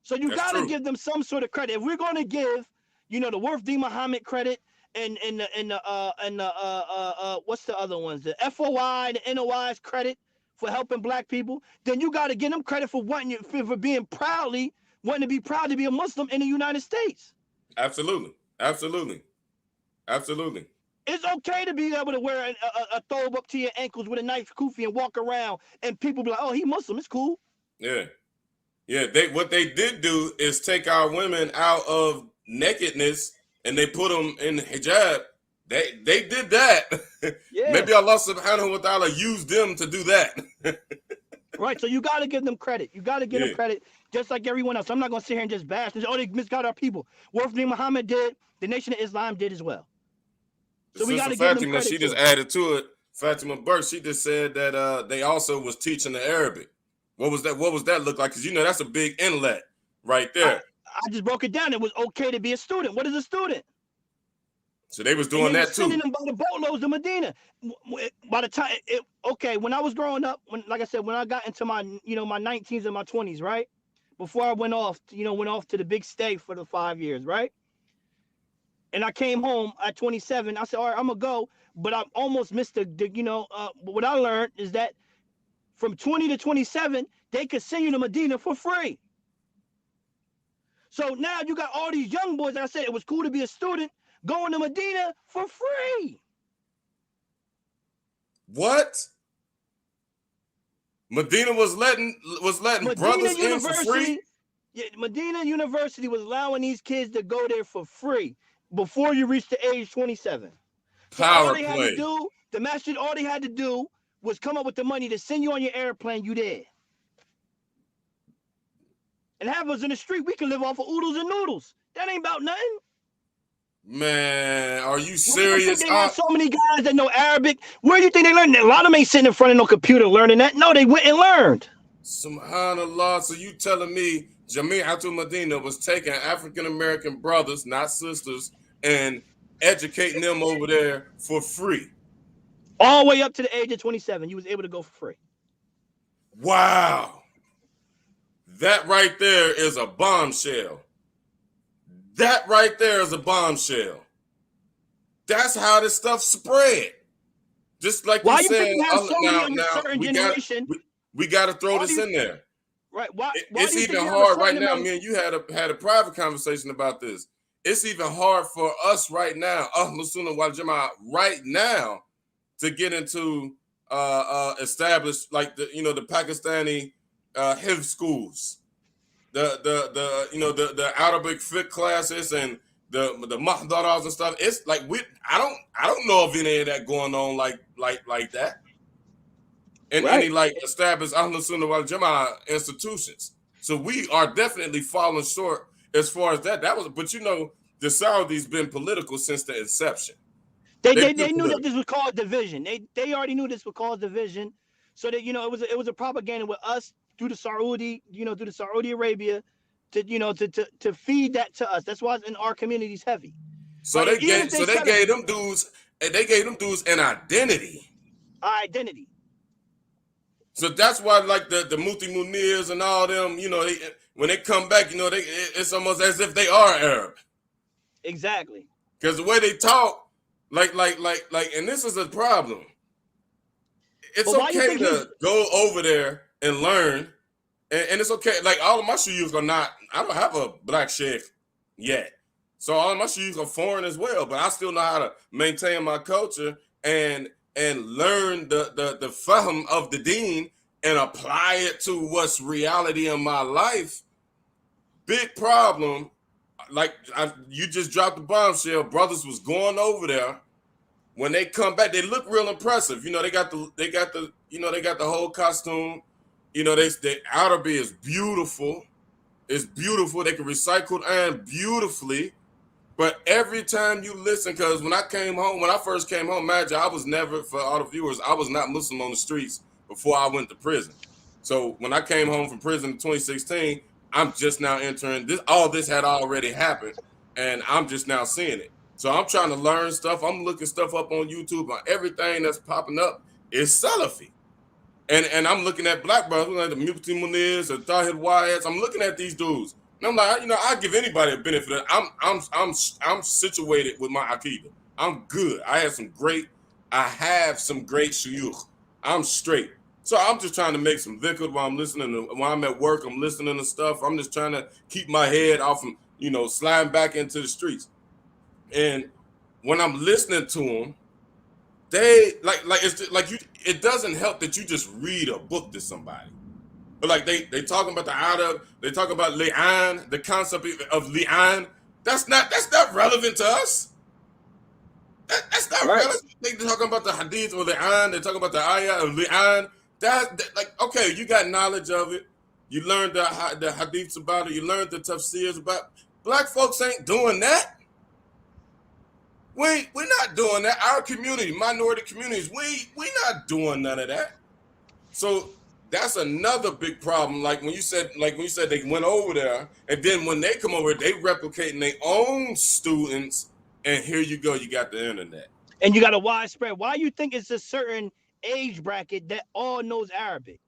So you got to give them some sort of credit. If we're going to give, you know, the Worth D. Muhammad credit and what's the other ones? The FOI, the NOI's credit for helping black people, then you got to give them credit for being wanting to be proud to be a Muslim in the United States. Absolutely. Absolutely. Absolutely. It's okay to be able to wear a thobe up to your ankles with a nice kufi and walk around and people be like, oh, he Muslim, it's cool. Yeah. Yeah, what they did do is take our women out of nakedness and they put them in hijab. They did that. Yeah. Maybe Allah subhanahu wa ta'ala used them to do that. Right, so you got to give them credit. You got to give them credit just like everyone else. I'm not going to sit here and just bash. Oh, they misguided our people. Worth D. Muhammad did. The Nation of Islam did as well. So we got to give them credit. She just added to it. Fatima Burke, she just said that they also was teaching the Arabic. What was that? What was that look like? Because that's a big inlet right there. I just broke it down. It was okay to be a student. What is a student? So they was And doing they were that sending too. them by the boatloads to Medina. By the time, when I was growing up, like I said, when I got into my, my 19s and my 20s, right? Before I went off, to the big stay for the 5 years, right? And I came home at 27. I said, all right, I'm gonna go, but I almost missed what I learned is that from 20 to 27, they could send you to Medina for free. So now you got all these young boys. Like I said, it was cool to be a student going to Medina for free. What? Medina was letting Medina brothers in for University, free? yeah, Medina University was allowing these kids to go there for free before you reach the age 27. So all Power they had to play. do, the masjid, all they had to do was come up with the money to send you on your airplane. You there, and have us in the street. We can live off of oodles and noodles. That ain't about nothing. Man, are you Where do you think serious? they had so many guys that know Arabic? Where do you think they learned? A lot of them ain't sitting in front of no computer learning that. No, they went and learned. Subhanallah. So you telling me Jami'atul Medina was taking African American brothers, not sisters, and educating them over there for free? All the way up to the age of 27, you was able to go for free. Wow. That right there is a bombshell. That right there is a bombshell. That's how this stuff spread. Just like Why you you said, think we have so many of a now certain we generation? got to throw this in there. Right. Why It's do you even think hard right now. Me and you had a private conversation about this. It's even hard for us right now, Ahlul Sunnah wal Jama'ah, right now, to get into established like the Pakistani Hifz schools, the Arabic fiqh classes and the mahdaras and stuff. It's like I don't know of any of that going on like that. And right. any like established Ahlul Sunnah wal Jama'ah institutions. So we are definitely falling short as far as that. But the Saudis been political since the inception. They knew that this would cause division. They already knew this would cause division. So that it was a propaganda with us through the Saudi, through the Saudi Arabia to feed that to us. That's why it's in our communities heavy. So they gave them dudes an identity. Identity. So that's why like the Muti Munirs and all them, when they come back, it's almost as if they are Arab. Exactly. Because the way they talk, and this is a problem. It's okay to go over there and learn, and it's okay. Like all of my shuyukh are not. I don't have a black sheikh yet, so all of my shuyukh are foreign as well. But I still know how to maintain my culture and learn the fahm of the deen and apply it to what's reality in my life. Big problem. Like you just dropped the bombshell. Brothers was going over there. When they come back, they look real impressive. They got the whole costume. The Arabic is beautiful. It's beautiful. They can recite Quran beautifully. But every time you listen, because when I first came home, imagine I was never, for all the viewers, I was not Muslim on the streets before I went to prison. So when I came home from prison in 2016, I'm just now entering this. All this had already happened, and I'm just now seeing it. So I'm trying to learn stuff. I'm looking stuff up on YouTube. Everything that's popping up is Salafi. And I'm looking at black brothers, like the Mufti Munirs, the Tahir Wyatt. I'm looking at these dudes. And I'm like, I give anybody a benefit. I'm situated with my Aqeedah. I'm good. I have some great shuyukh. I'm straight. So I'm just trying to make some dhikr while when I'm at work, I'm listening to stuff. I'm just trying to keep my head off from, sliding back into the streets. And when I'm listening to them, they it doesn't help that you just read a book to somebody. But like they talking about the adab, they talk about li'an, the concept of li'an. That's not relevant to us. That's not relevant. They talking about the hadith of li'an. They talking about the ayah of li'an. That okay, you got knowledge of it. You learned the hadiths about it. You learned the tafsirs about it. Black folks ain't doing that. We're not doing that. Our community, minority communities, we not doing none of that. So that's another big problem. Like when you said they went over there, and then when they come over, they replicating their own students, and here you go, you got the internet. And you got a widespread. Why you think it's a certain age bracket that all knows Arabic?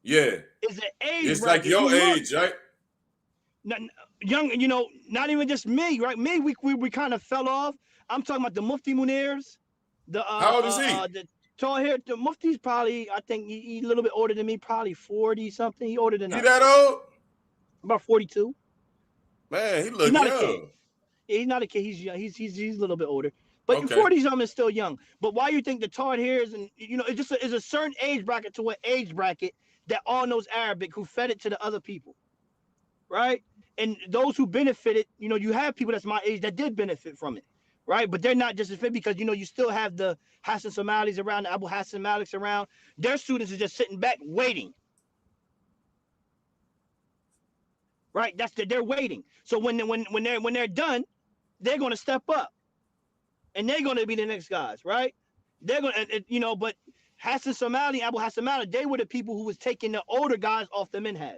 Yeah, It's an age it's like bracket. See, your look, age, right? young, not even just me, right? Me, we kind of fell off. I'm talking about the Mufti Munirs, How old is he? the tall hair. The Mufti's probably, I think, he a little bit older than me, probably 40 something. He older than He us, that old? about 42. Man, he He's look not a kid. young. Yeah, he's not a kid. He's young. He's a little bit older. But Okay. 40 something is still young. But why you think the tall hairs and it's a certain age bracket to an age bracket that all knows Arabic who fed it to the other people, right? And those who benefited, you have people that's my age that did benefit from it, right? But they're not just as fit because you still have the Hassan Somalis around, the Abu Hassan Maliks around. Their students are just sitting back waiting, right? They're waiting. So when they're done, they're going to step up, and they're going to be the next guys, right? They're going to, but Hassan Somali, Abu Hassan Malik, they were the people who was taking the older guys off the minhaj.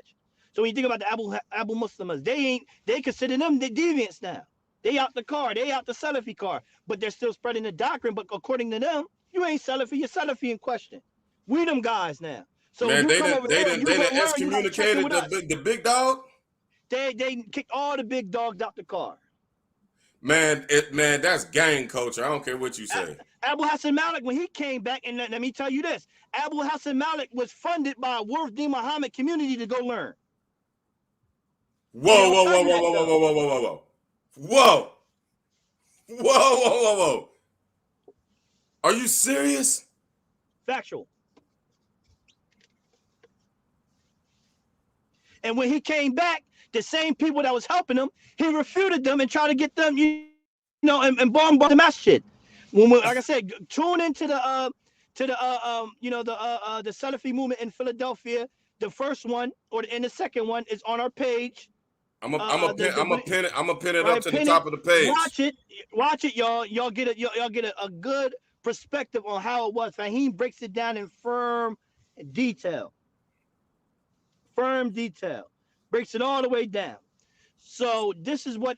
So when you think about the Abu Muslims, they consider them the deviants now. They out the car, they out the Salafi car, but they're still spreading the doctrine. But according to them, you ain't Salafi, you're Salafi in question. We them guys now. So when Man, you they come didn't over they there, didn't you they go didn't learn. You got to check in excommunicated with us. the big dog. They kicked all the big dogs out the car. Man, that's gang culture. I don't care what you say. Abu Hassan Malik, when he came back, and let me tell you this, Abu Hassan Malik was funded by Warfdeen Muhammad community to go learn. Whoa, whoa, whoa, whoa, whoa, whoa, whoa, whoa, whoa, whoa, whoa, whoa, whoa, whoa, whoa. Are you serious? Factual. And when he came back, the same people that was helping him, he refuted them and tried to get them, and bomb the masjid. Like I said, tune into the the Salafi movement in Philadelphia. The first one and the second one is on our page. I'm a pin it up Right, to the pin it, top of the page. watch it, y'all. Y'all get a good perspective on how it was. Fahim breaks it down in firm detail. Breaks it all the way down. So this is what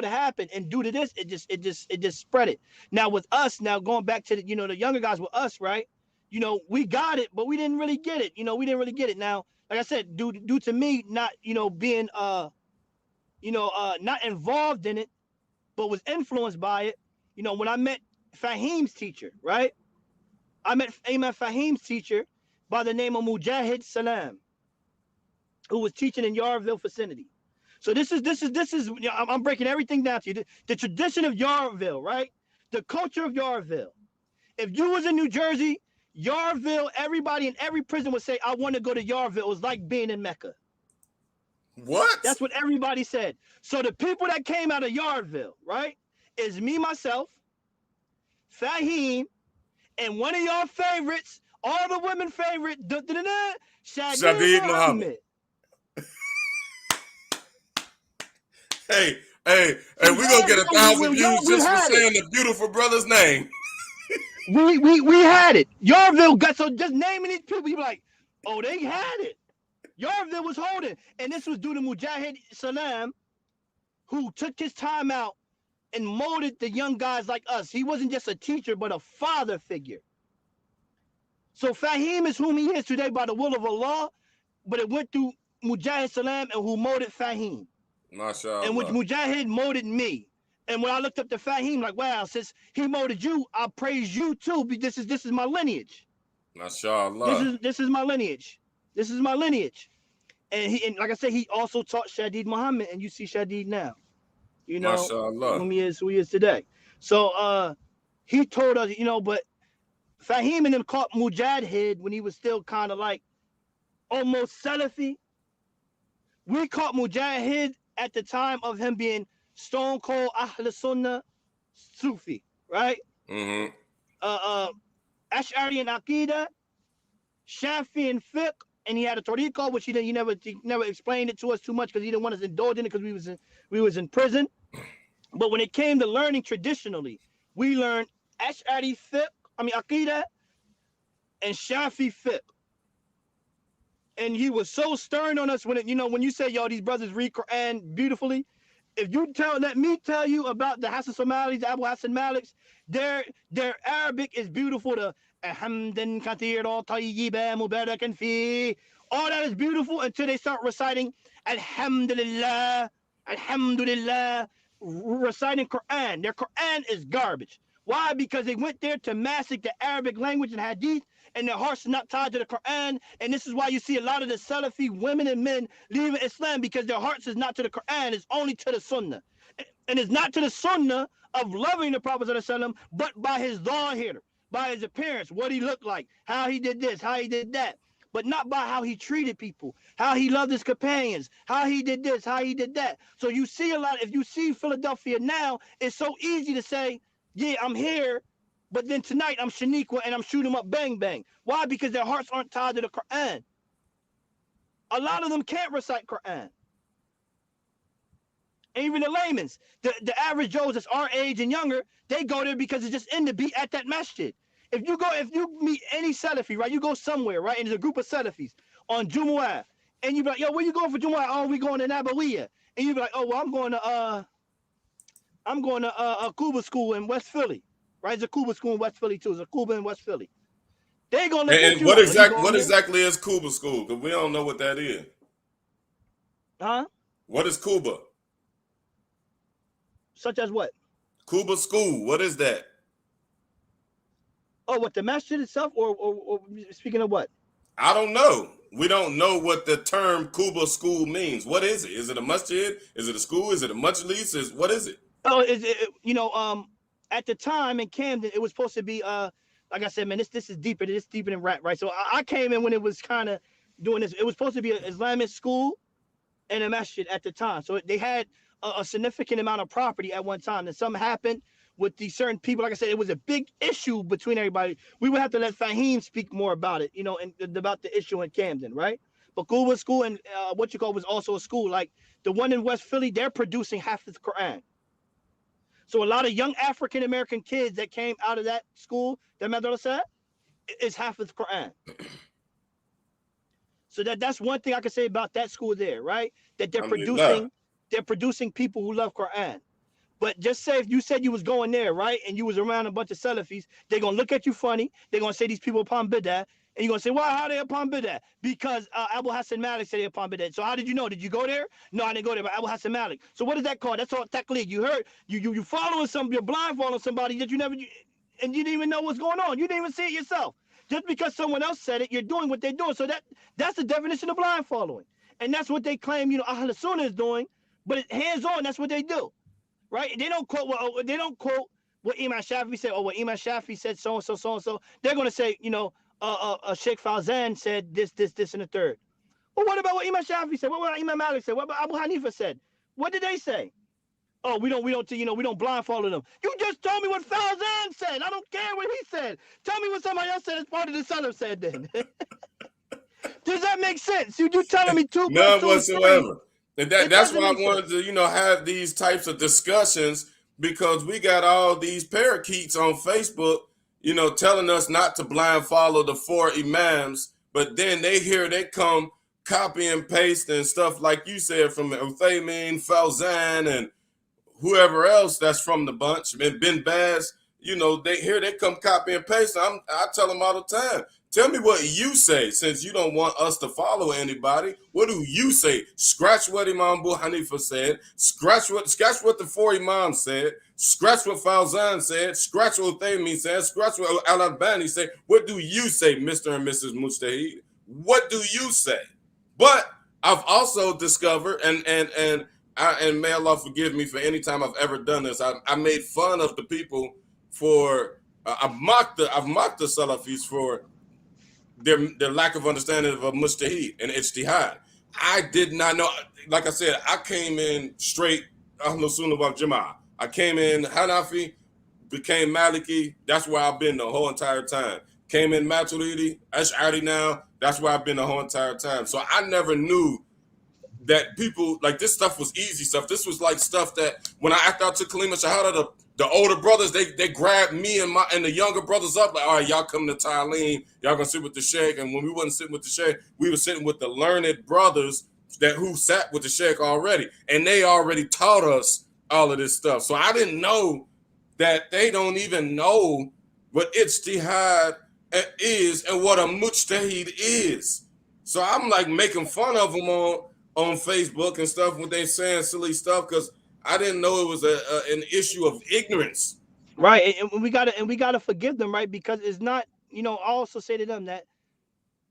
happened, and due to this, it just spread it. Now with us, going back to the younger guys with us, right? We got it, but we didn't really get it. We didn't really get it. Now, like I said, due to me not being not involved in it, but was influenced by it. When I met Fahim's teacher, right? I met Fahim's teacher by the name of Mujahid Salam, who was teaching in Yarville vicinity. So this is I'm breaking everything down to you. The tradition of Yarville, right? The culture of Yarville. If you was in New Jersey, Yarville, everybody in every prison would say, I want to go to Yarville. It was like being in Mecca. What? That's what everybody said. So the people that came out of Yarville, right, is me, myself, Fahim, and one of y'all favorites, all the women favorite, Shadid Muhammad. Hey, we're gonna get 1,000 views just for saying the beautiful brother's name. We had it. Yarville got, so just naming these people, you be like, oh, they had it. Yarville was holding. And this was due to Mujahid Salam, who took his time out and molded the young guys like us. He wasn't just a teacher, but a father figure. So Fahim is whom he is today by the will of Allah, but it went through Mujahid Salam and who molded Fahim. MashaAllah. And which Mujahid molded me. And when I looked up to Fahim, like, wow, since he molded you, I praise you too. This is my lineage. MashaAllah. This is my lineage. This is my lineage. And like I said, he also taught Shadid Muhammad, and you see Shadid now. MashaAllah. Who he is today. So he told us, but Fahim and him caught Mujahid when he was still kind of like almost Salafi. We caught Mujahid at the time of him being stone cold Ahl Sunnah Sufi, right? Mm-hmm. Ash'ari and Aqeedah, Shafi and Fiqh, and he had a Tariqah, which he never explained it to us too much because he didn't want us to indulge in it because we was in prison. But when it came to learning traditionally, we learned Ash'ari Fiqh, Aqeedah, and Shafi Fiqh. and he was so stern on us when when you say, yo, these brothers read Quran beautifully. If you let me tell you about the Hassan Somalis, the Abu Hassan Maliks, their Arabic is beautiful. The Hamdan Kathir Tayyiba Mubarakan Fi. All that is beautiful until they start reciting Alhamdulillah, Alhamdulillah, reciting Quran. Their Quran is garbage. Why? Because they went there to master the Arabic language and Hadith, and their hearts are not tied to the Quran. And this is why you see a lot of the Salafi women and men leaving Islam, because their hearts is not to the Quran, it's only to the Sunnah. And it's not to the Sunnah of loving the Prophet ﷺ, but by his zahir, by his appearance, what he looked like, how he did this, how he did that. But not by how he treated people, how he loved his companions, how he did this, how he did that. So you see a lot, if you see Philadelphia now, it's so easy to say, yeah, I'm here, but then tonight I'm Shaniqua and I'm shooting them up bang bang. Why? Because their hearts aren't tied to the Quran. A lot of them can't recite Quran. And even the layman's, the average Joes that's our age and younger, they go there because it's just in to be at that masjid. If you meet any Salafi, right, you go somewhere, right, and there's a group of Salafis on Jumu'ah, and you be like, yo, where you going for Jumu'ah? Oh, we going to Nabawiyah. And you be like, oh, well, I'm going to Aqeedah school in West Philly, right? It's a Aqeedah school in West Philly too. It's a Aqeedah in West Philly. They gonna look at And you what like, what exactly is Cuba school? Because we don't know what that is. Huh? What is Cuba? Such as what? Cuba school. What is that? Oh, what, the masjid itself, or speaking of what? I don't know. We don't know what the term Cuba school means. What is it? Is it a masjid? Is it a school? Is it a majlis? What is it? Oh, at the time in Camden, it was supposed to be like I said, man, this is deeper. This is deeper than rap, right? So I came in when it was kind of doing this. It was supposed to be an Islamic school and a masjid at the time. So they had a significant amount of property at one time. And something happened with these certain people. Like I said, it was a big issue between everybody. We would have to let Fahim speak more about it, and about the issue in Camden, right? But Gulwa School and was also a school. Like the one in West Philly, they're producing Hafiz Quran. So a lot of young African American kids that came out of that school, that madrasa, is Hafiz Quran. So that's one thing I can say about that school there, right? That they're producing people who love Quran. But just say if you said you was going there, right, and you was around a bunch of Salafis, they're gonna look at you funny. They're gonna say these people upon bid'ah, and you're gonna say, "Why? How are they upon bid'ah?" Because Abu Hassan Malik said they upon bid'ah. So how did you know? Did you go there? No, I didn't go there. But Abu Hassan Malik. So what is that called? That's all taqlid. You heard you following you're blind following somebody that and you didn't even know what's going on. You didn't even see it yourself. Just because someone else said it, you're doing what they're doing. So that's the definition of blind following, and that's what they claim. Ahl Sunnah is doing, but hands on. That's what they do. Right? They don't quote what Imam Shafi said, or what Imam Shafi said, so and so, so and so. They're gonna say, Sheikh Fawzan said this, and the third. Well, what about what Imam Shafi said? What about Imam Malik said? What about Abu Hanifa said? What did they say? Oh, we don't blindfold them. You just told me what Fawzan said. I don't care what he said. Tell me what somebody else said as part of the Salaf said then. Does that make sense? You telling me two None whatsoever. That's why I wanted sense. to, have these types of discussions, because we got all these parakeets on Facebook, telling us not to blind follow the four imams, but then they come copy and paste and stuff like you said from Uthaymin, Fawzan, and whoever else that's from the bunch, and Ben Baz. They come copy and paste. I tell them all the time, tell me what you say, since you don't want us to follow anybody. What do you say? Scratch what Imam Abu Hanifa said. Scratch what the four imams said. Scratch what Fawzan said. Scratch what Uthaymin said. Scratch what Al-Albani said. What do you say, Mr. and Mrs. Mujtahid? What do you say? But I've also discovered, and may Allah forgive me for any time I've ever done this, I made fun of the people for I've mocked the Salafis for their lack of understanding of a mujtahid and ijtihad. I did not know. Like I said, I came in straight Ahlus Sunnah wal Jama'ah. I came in Hanafi, became Maliki. That's where I've been the whole entire time. Came in Maturidi, Ash'ari now. That's where I've been the whole entire time. So I never knew that people, like, this stuff was easy stuff. This was like stuff that when after I took Kalima Shahada, The older brothers, they grabbed me and the younger brothers up, like, all right, y'all come to Thailand, y'all gonna sit with the sheikh. And when we wasn't sitting with the sheikh, we were sitting with the learned brothers who sat with the sheikh already, and they already taught us all of this stuff. So I didn't know that they don't even know what ijtihad is and what a mujtahid is. So I'm like making fun of them on Facebook and stuff when they saying silly stuff because I didn't know it was an issue of ignorance. Right, and we gotta forgive them, right? Because it's not, I also say to them that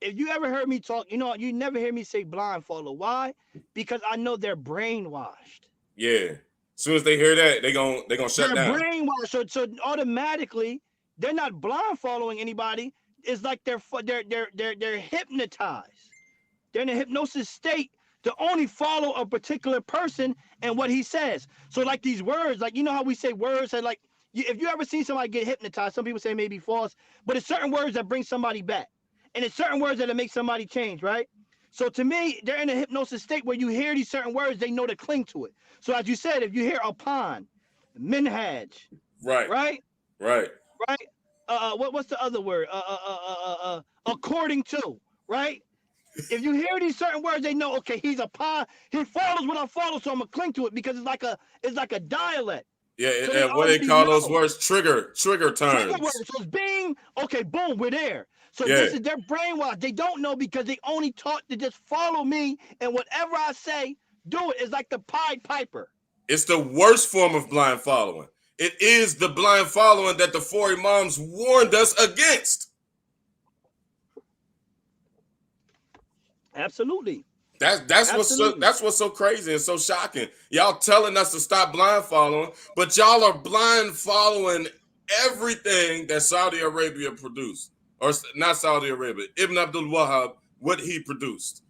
if you ever heard me talk, you never hear me say blind follow. Why? Because I know they're brainwashed. Yeah. As soon as they hear that, they gonna shut They're down. brainwashed, so automatically they're not blind following anybody. It's like they're hypnotized. They're in a hypnosis state to only follow a particular person and what he says. So like these words, like how we say words, and like if you ever seen somebody get hypnotized, some people say maybe false, but it's certain words that bring somebody back, and it's certain words that make somebody change, right? So to me, they're in a hypnosis state where you hear these certain words, they know to cling to it. So as you said, if you hear upon, minhaj, Right. right, Right. right, what's the other word? According to, right? If you hear these certain words, they know, okay, he's a pie. He follows what I follow, so I'm gonna cling to it because it's like a dialect. Yeah, So they and what they already call those know. words trigger Trigger words. terms. So it's bing, okay, boom, we're there. So Yeah. this is their brainwash. They don't know because they only taught to just follow me, and whatever I say, do it. It's like the Pied Piper. It's the worst form of blind following. It is the blind following that the four imams warned us against. Absolutely. That's Absolutely. what's so crazy and so shocking. Y'all telling us to stop blind following, but y'all are blind following everything that Saudi Arabia produced, or not Saudi Arabia. Ibn Abdul Wahhab, what he produced.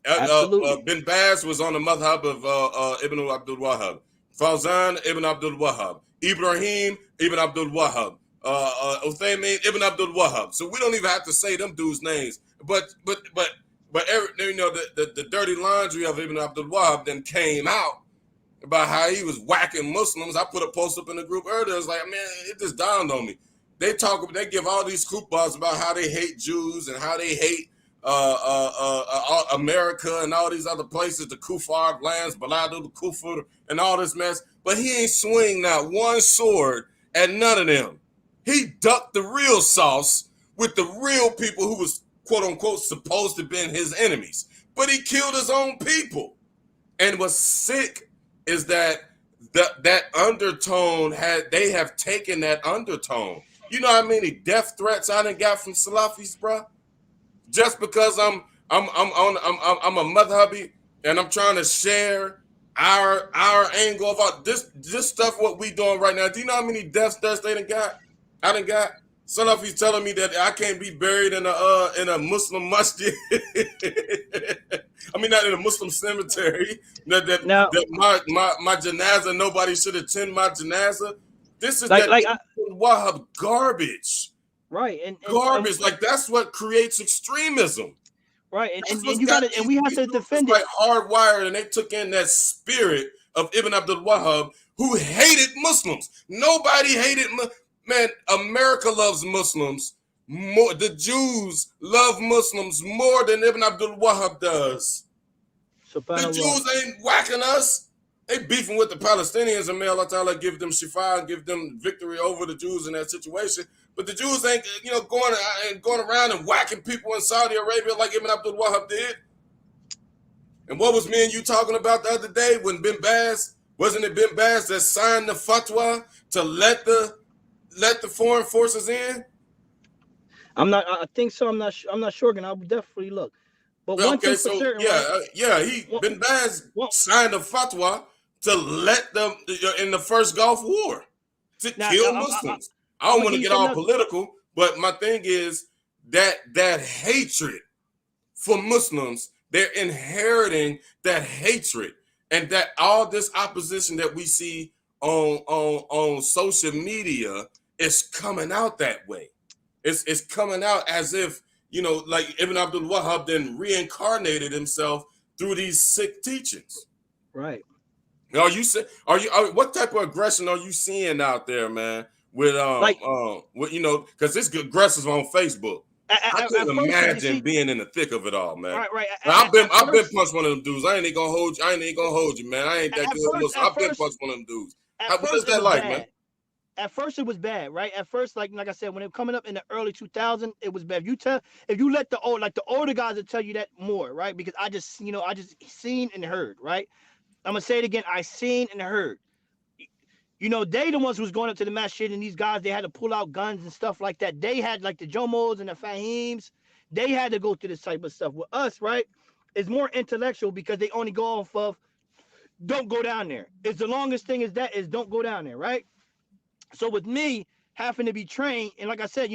Absolutely. Bin Baz was on the madhab of Ibn Abdul Wahhab. Fawzan Ibn Abdul Wahhab. Ibrahim Ibn Abdul Wahhab. Uthaymin Ibn Abdul Wahhab. So we don't even have to say them dudes' names. But the dirty laundry of Ibn Abdul Wahhab then came out about how he was whacking Muslims. I put a post up in the group earlier. It's like, man, it just dawned on me. They give all these khutbahs about how they hate Jews and how they hate America and all these other places, the Kufar lands, Baladu, the Kufur, and all this mess. But he ain't swing not one sword at none of them. He ducked the real sauce with the real people who was quote unquote supposed to be his enemies. But he killed his own people. And what's sick is that that undertone they have taken that undertone. You know how many death threats I done got from Salafis, bro? Just because I'm a madhabi and I'm trying to share our angle about this stuff what we doing right now. Do you know how many death threats they done got? I done got. Salafis telling me that I can't be buried in a Muslim masjid. I mean, not in a Muslim cemetery. Now, That my janaza, nobody should attend my janaza. This is like that like Wahhab garbage. right, Garbage. Like that's what creates extremism. right, That's and what's you got got to, and we have these to dudes defend it. like hardwired, and they took in that spirit of Ibn Abdul Wahhab, who hated Muslims. Nobody hated. Man, America loves Muslims more. The Jews love Muslims more than Ibn Abdul Wahhab does. The Subhanallah. Jews ain't whacking us. They beefing with the Palestinians, and may Allah Ta'ala give them shifa and give them victory over the Jews in that situation. But the Jews ain't, going around and whacking people in Saudi Arabia like Ibn Abdul Wahhab did. And what was me and you talking about the other day when Bin Baz, wasn't it Bin Baz that signed the fatwa to let the foreign forces in? I think so. I'm not sure. And I'll definitely look. But Well, one okay, thing for so certain, right? he One, Bin Baz one, signed a fatwa to let them in the first Gulf War to kill Muslims. I I'm don't gonna want give to you get something all else. political, but my thing is that hatred for Muslims, they're inheriting that hatred, and that all this opposition that we see on social media is coming out that way. It's coming out as if, like Ibn Abdul Wahhab then reincarnated himself through these sick teachings. Right. What type of aggression are you seeing out there, man? With Like because it's aggressive on Facebook. I at couldn't first, you imagine see, being in the thick of it all, man. right. I've been punched one of them dudes. I ain't even gonna hold you. I ain't even gonna hold you, man. I ain't that good. I've been punched one of them dudes. What is it that was like, man? bad. At first it was bad, right? At first, like I said, when it coming up in the early 2000s, it was bad. If you let the older guys will tell you that more, right? Because I just seen and heard, right? I'm gonna say it again. I seen and heard. They the ones who was going up to the masjid, and these guys, they had to pull out guns and stuff like that. They had like the Jomos and the Fahims. They had to go through this type of stuff. With us, right? It's more intellectual because they only go off of don't go down there. It's the longest thing is don't go down there, right? So with me having to be trained, and like I said,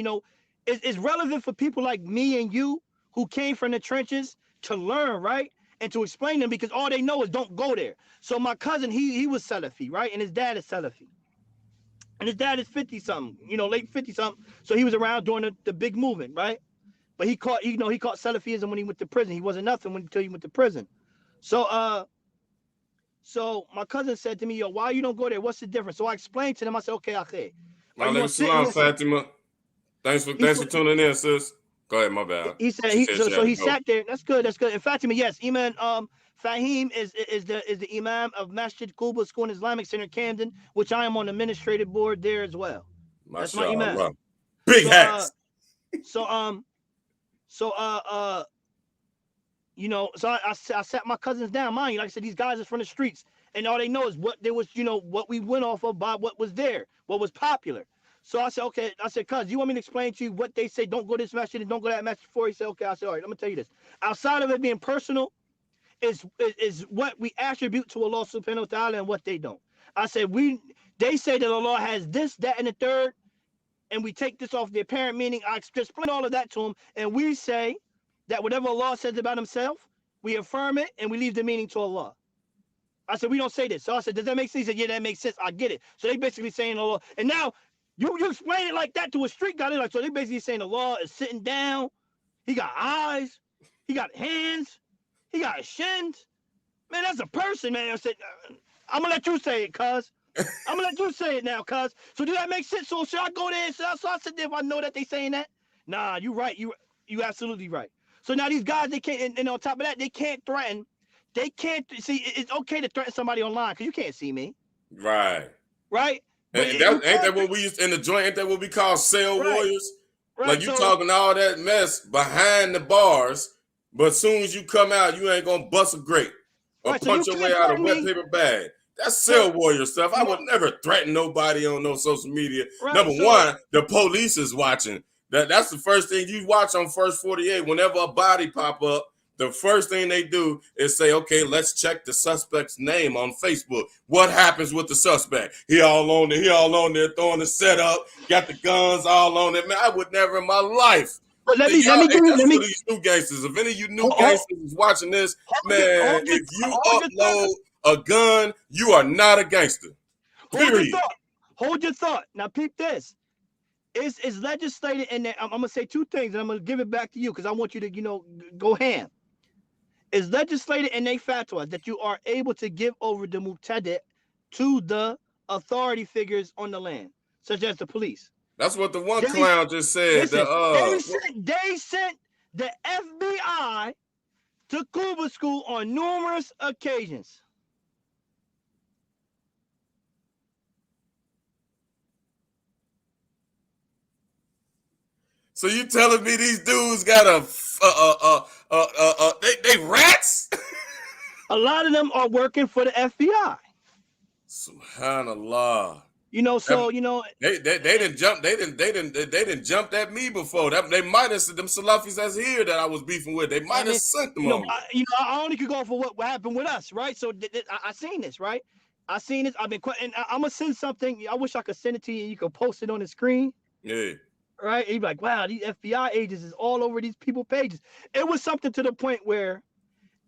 it's relevant for people like me and you who came from the trenches to learn, right? And to explain them because all they know is don't go there. So my cousin, he was Salafi, right? And his dad is Salafi. And his dad is 50 something, late 50 something. So he was around during the big movement, right? But he caught Salafism when he went to prison. He wasn't nothing until he went to prison. So my cousin said to me, yo, why you don't go there? What's the difference? So I explained to them. I said, okay, are you gonna sit and Salam, listen? Fatima. Thanks for He said, tuning in, sis. Go ahead, my bad. he said She he said she so had to he go. sat there. That's good. In fact, to me, yes, Imam Fahim is the Imam of Masjid Quba School and Islamic Center Camden, which I am on the administrative board there as well. That's my Imam. MashaAllah. Big So hats. so so so I sat my cousins down. Mind you, like I said, these guys are from the streets, and all they know is what there was, what we went off of by what was there, what was popular. So I said, okay. I said, cuz, you want me to explain to you what they say? Don't go to this masjid and don't go to that masjid before. He said, okay. I said, all right. Let me tell you this. Outside of it being personal, is what we attribute to Allah Subhanahu wa Taala and what they don't. I said they say that Allah has this, that, and the third, and we take this off the apparent meaning. I explain all of that to them, and we say that whatever Allah says about Himself, we affirm it and we leave the meaning to Allah. I said, we don't say this. So I said, does that make sense? He said, yeah, that makes sense. I get it. So they basically saying Allah. And now you explain it like that to a street guy. Like, so they basically saying Allah is sitting down. He got eyes. He got hands. He got shins. Man, that's a person, man. I said, I'm going to let you say it, cuz. I'm going to let you say it now, cuz. So do that make sense? So should I go there? And so I said, if I know that they saying that? Nah, you right. You absolutely right. So now these guys, they can't, and on top of that, they can't threaten. They can't see. It's okay to threaten somebody online because you can't see me, Right. right? But And you ain't can't. that what we used in the joint? Ain't that what we call cell Right, warriors? Like right. you So talking all that mess behind the bars, but as soon as you come out, you ain't gonna bust a grape or right. So you punch your way can't out a threaten wet me. paper bag. That's So cell warrior stuff. I no, would never threaten nobody on no social media. right. Number So one, the police is watching. That's the first thing you watch on First 48. Whenever a body pop up, the first thing they do is say, okay, let's check the suspect's name on Facebook. What happens with the suspect? He all on there throwing the setup, got the guns all on it. Man, I would never in my life. but let Hey, me y'all, hey, give you that's for these new gangsters. If any of you new gangsters is watching this, man, if you hold your thought. upload a gun, you are not a gangster. Hold your Period. thought. Hold your thought. Now peep this. It's legislated in there. I'm gonna say two things, and I'm gonna give it back to you because I want you to go ham. It's legislated in their fatwas that you are able to give over the mubtadi to the authority figures on the land, such as the police. That's what the one They clown just said. listen. They sent the FBI to Cuba School on numerous occasions. So you telling me these dudes got they rats? A lot of them are working for the FBI. Subhanallah. So They didn't jump. They didn't jump at me before. They might have said them Salafis that's here that I was beefing with. They might have sent them on me. I only could go for what happened with us, right? So I seen this, right? I seen this. I've been, and I'm gonna send something. I wish I could send it to you. You could post it on the screen. Yeah. Right? You'd be like, wow, these FBI agents is all over these people pages. It was something to the point where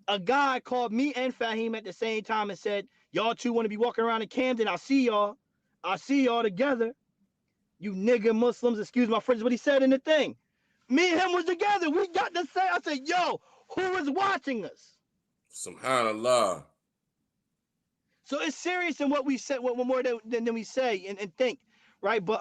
a guy called me and Fahim at the same time and said, y'all two want to be walking around in Camden. I see y'all together. You nigga Muslims, excuse my French, but he said in the thing. Me and him was together. We got to say, I said, yo, who is watching us? Subhanallah. So it's serious in what we say, what more than we say and think, right? But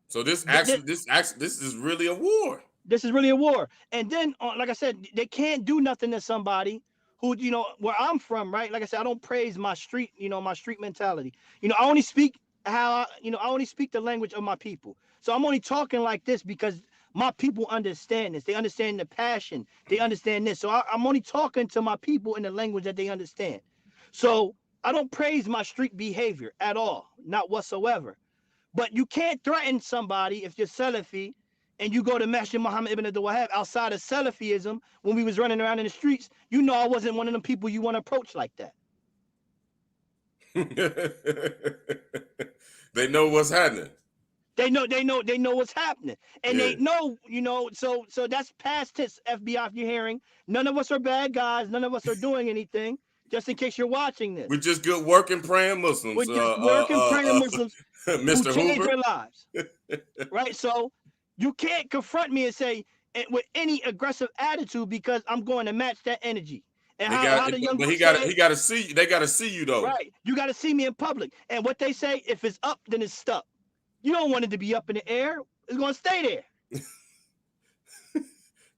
So this th- th- this is really a war. this is really a war. And then, like I said, they can't do nothing to somebody who, where I'm from, right? Like I said, I don't praise my street, my street mentality. I only speak I only speak the language of my people. So I'm only talking like this because my people understand this. They understand the passion. They understand this. So I'm only talking to my people in the language that they understand. So I don't praise my street behavior at all, not whatsoever. But you can't threaten somebody if you're Salafi and you go to Masjid Muhammad ibn Abdul Wahhab outside of Salafism when we was running around in the streets. I wasn't one of them people you want to approach like that. They know what's happening. They know what's happening. And Yeah. they know, so that's past tense, FBI, if you're hearing. None of us are bad guys. None of us are doing anything, just in case you're watching this. We're just good working, praying We're Muslims, just working, praying Muslims who Mr. change Hoover. their lives. Right? So you can't confront me and say with any aggressive attitude because I'm going to match that energy. And how the young But boy said, he got to see. They got to see you though. right? You got to see me in public. And what they say, if it's up, then it's stuck. You don't want it to be up in the air. It's going to stay there.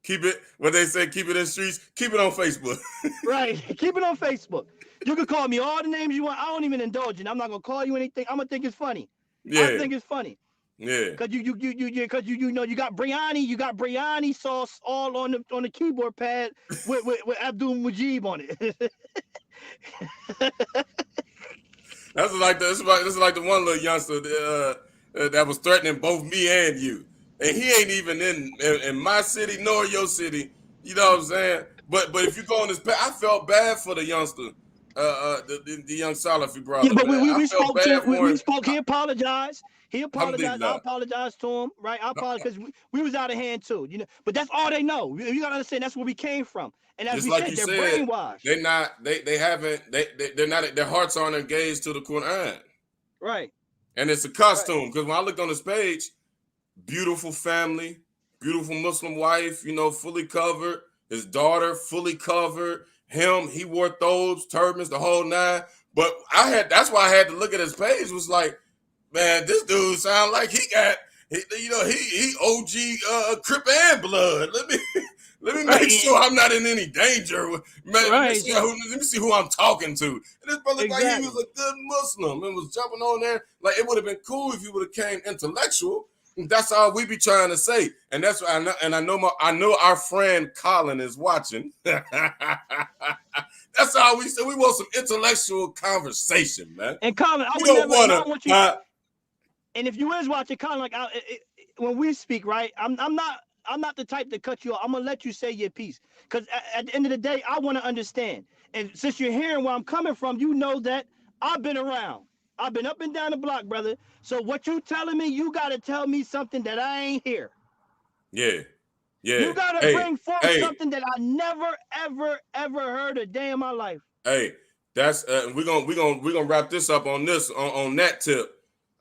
Keep it. What they say, keep it in the streets. Keep it on Facebook. Right. Keep it on Facebook. You can call me all the names you want. I don't even indulge in. I'm not gonna call you anything. I'm gonna think it's funny. Yeah. I think it's funny. Yeah. Cause you got biryani sauce all on the keyboard pad with Abdul Mujib on it. That's like the one little youngster that was threatening both me and you, and he ain't even in my city nor your city. You know what I'm saying? But if you go on this, I felt bad for the youngster, the young Salafi brother. Yeah, but Man. I we felt spoke to bad for we him. spoke. He apologized. He apologized. I Alhamdulillah. apologized to him. Right, I apologized because we was out of hand too. But that's all they know. You gotta understand that's where we came from. And as Just we like said, you they're said, brainwashed. they're not. They haven't. They're not. Their hearts aren't engaged to the Quran. Right. And it's a costume because when I looked on his page, beautiful family, beautiful Muslim wife, fully covered. His daughter, fully covered. Him, he wore thobes, turbans, the whole nine. But that's why I had to look at his page. Was like, man, this dude sound like he OG Crip and blood. Let me make sure I'm not in any danger. Let me see who I'm talking to. And this brother like he was a good Muslim and was jumping on there. Like it would have been cool if he would have came intellectual. That's all we be trying to say, and that's what I know. And I know our friend Colin is watching. That's all we say. We want some intellectual conversation, man. And Colin, I would never. I don't want you. And if you is watching, Colin, like when we speak, right? I'm not the type to cut you off. I'm gonna let you say your piece, because at the end of the day, I want to understand. And since you're hearing where I'm coming from, you know that I've been around. I've been up and down the block, brother. So what you telling me, you got to tell me something that I ain't hear. Yeah. Yeah. You got to bring forth something that I never, ever heard a day in my life. Hey, that's we're gonna wrap this up on this on that tip.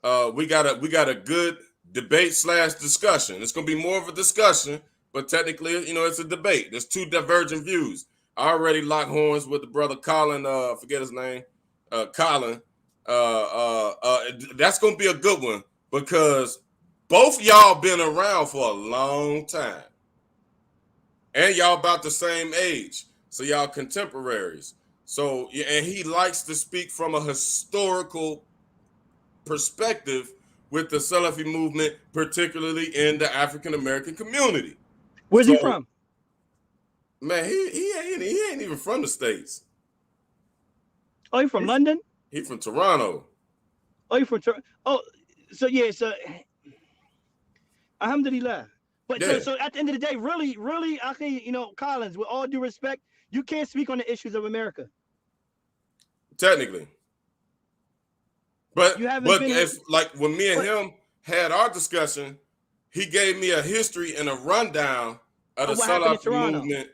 We got a good debate / discussion. It's gonna be more of a discussion, but technically, it's a debate. There's two divergent views. I already locked horns with the brother Colin. Forget his name. Colin. That's gonna be a good one because both y'all been around for a long time, and y'all about the same age, so y'all contemporaries. So, and he likes to speak from a historical perspective with the Salafi movement, particularly in the African American community. Where's he from? Man, he ain't even from the States. Oh, he from London? He from Toronto. Oh, you from Toronto? Oh, so yeah, so alhamdulillah. But so at the end of the day, really, I think, Collins, with all due respect, you can't speak on the issues of America. Technically. But if like when me and him had our discussion, he gave me a history and a rundown of the Salafi movement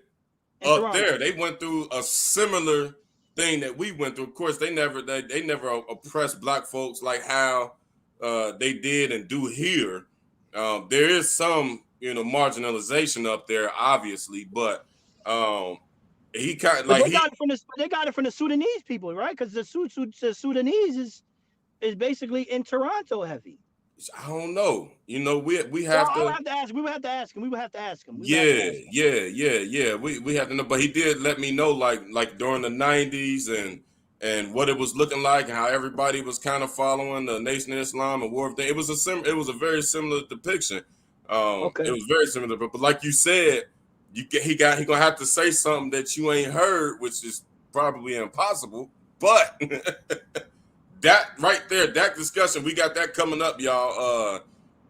up there. They went through a similar thing that we went through. Of course, they never oppressed black folks like how they did and do here. There is some marginalization up there, obviously, but he kind of But like they he. got it from the Sudanese people, right? Because the Sudanese is basically in Toronto heavy. I don't know. You know, we Well, have I would to. have to ask. We would have to ask him. We would have to ask him. We would have to Yeah, ask him. yeah. We have to know, but he did let me know like during the '90s and what it was looking like and how everybody was kind of following the Nation of Islam and war thing. It was a very similar depiction. It Okay. was very similar, but like you said, he gonna have to say something that you ain't heard, which is probably impossible. But that right there, that discussion, we got that coming up, y'all.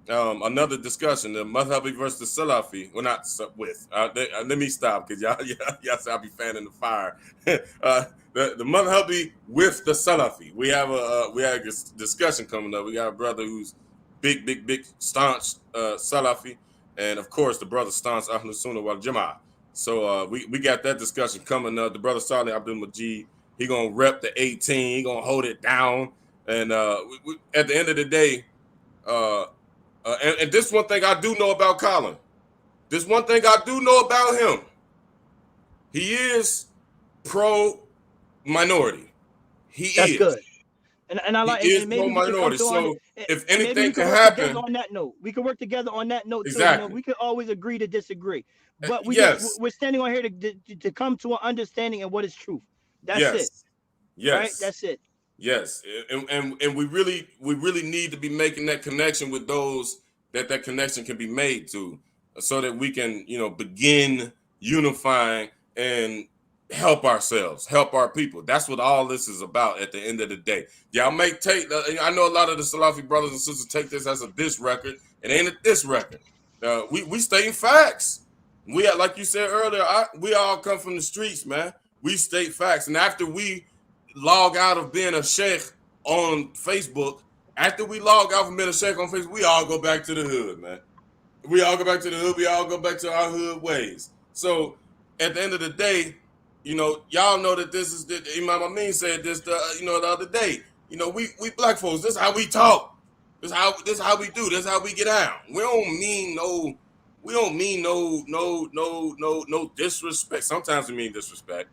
Another discussion: the Madhabi versus the Salafi. Well, not with. Let me stop because y'all say I'll be fanning the fire. The Madhabi with the Salafi. We have a discussion coming up. We got a brother who's big staunch Salafi, and of course the brother staunch Ahlus Sunnah wal Jama'ah. So we got that discussion coming up. The brother Salih Abdul Majid, he gonna rep the 18. He gonna hold it down, and at the end of the day. And this one thing I do know about Colin. This one thing I do know about him. He is pro minority. He That's is. good. And I He like is and pro maybe we could come minority. to on So if and maybe anything we could can work together happen, on that note. We could work together on that note too. exactly. We could always agree to disagree, but Yes, we're standing on here to come to an understanding of what is truth. That's it, yes, right? yes. That's it. Yes, and we really need to be making that connection with those that connection can be made to, so that we can begin unifying and help ourselves, help our people. That's what all this is about. At the end of the day, y'all may take. I know a lot of the Salafi brothers and sisters take this as a diss record. It ain't a diss record. We stating facts. We like you said earlier. We all come from the streets, man. We state facts, and after we log out of being a sheikh on Facebook, after we log out from being a sheikh on Facebook, we all go back to the hood, man. We all go back to the hood. We all go back to our hood ways. So at the end of the day, y'all know that this is Imam Amin said this the other day. We black folks, this is how we talk. This is how we do. This is how we get out. We don't mean no disrespect. Sometimes we mean disrespect.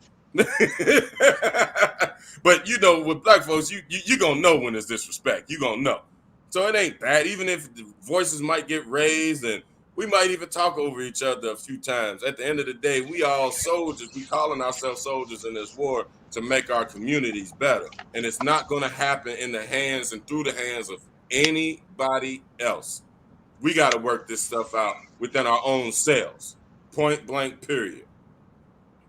But with black folks, you gonna know when it's disrespect. You gonna know. So it ain't bad. Even if the voices might get raised and we might even talk over each other a few times. At the end of the day, we all soldiers. We calling ourselves soldiers in this war to make our communities better. And it's not gonna happen in the hands and through the hands of anybody else. We got to work this stuff out within our own selves. Point blank, period.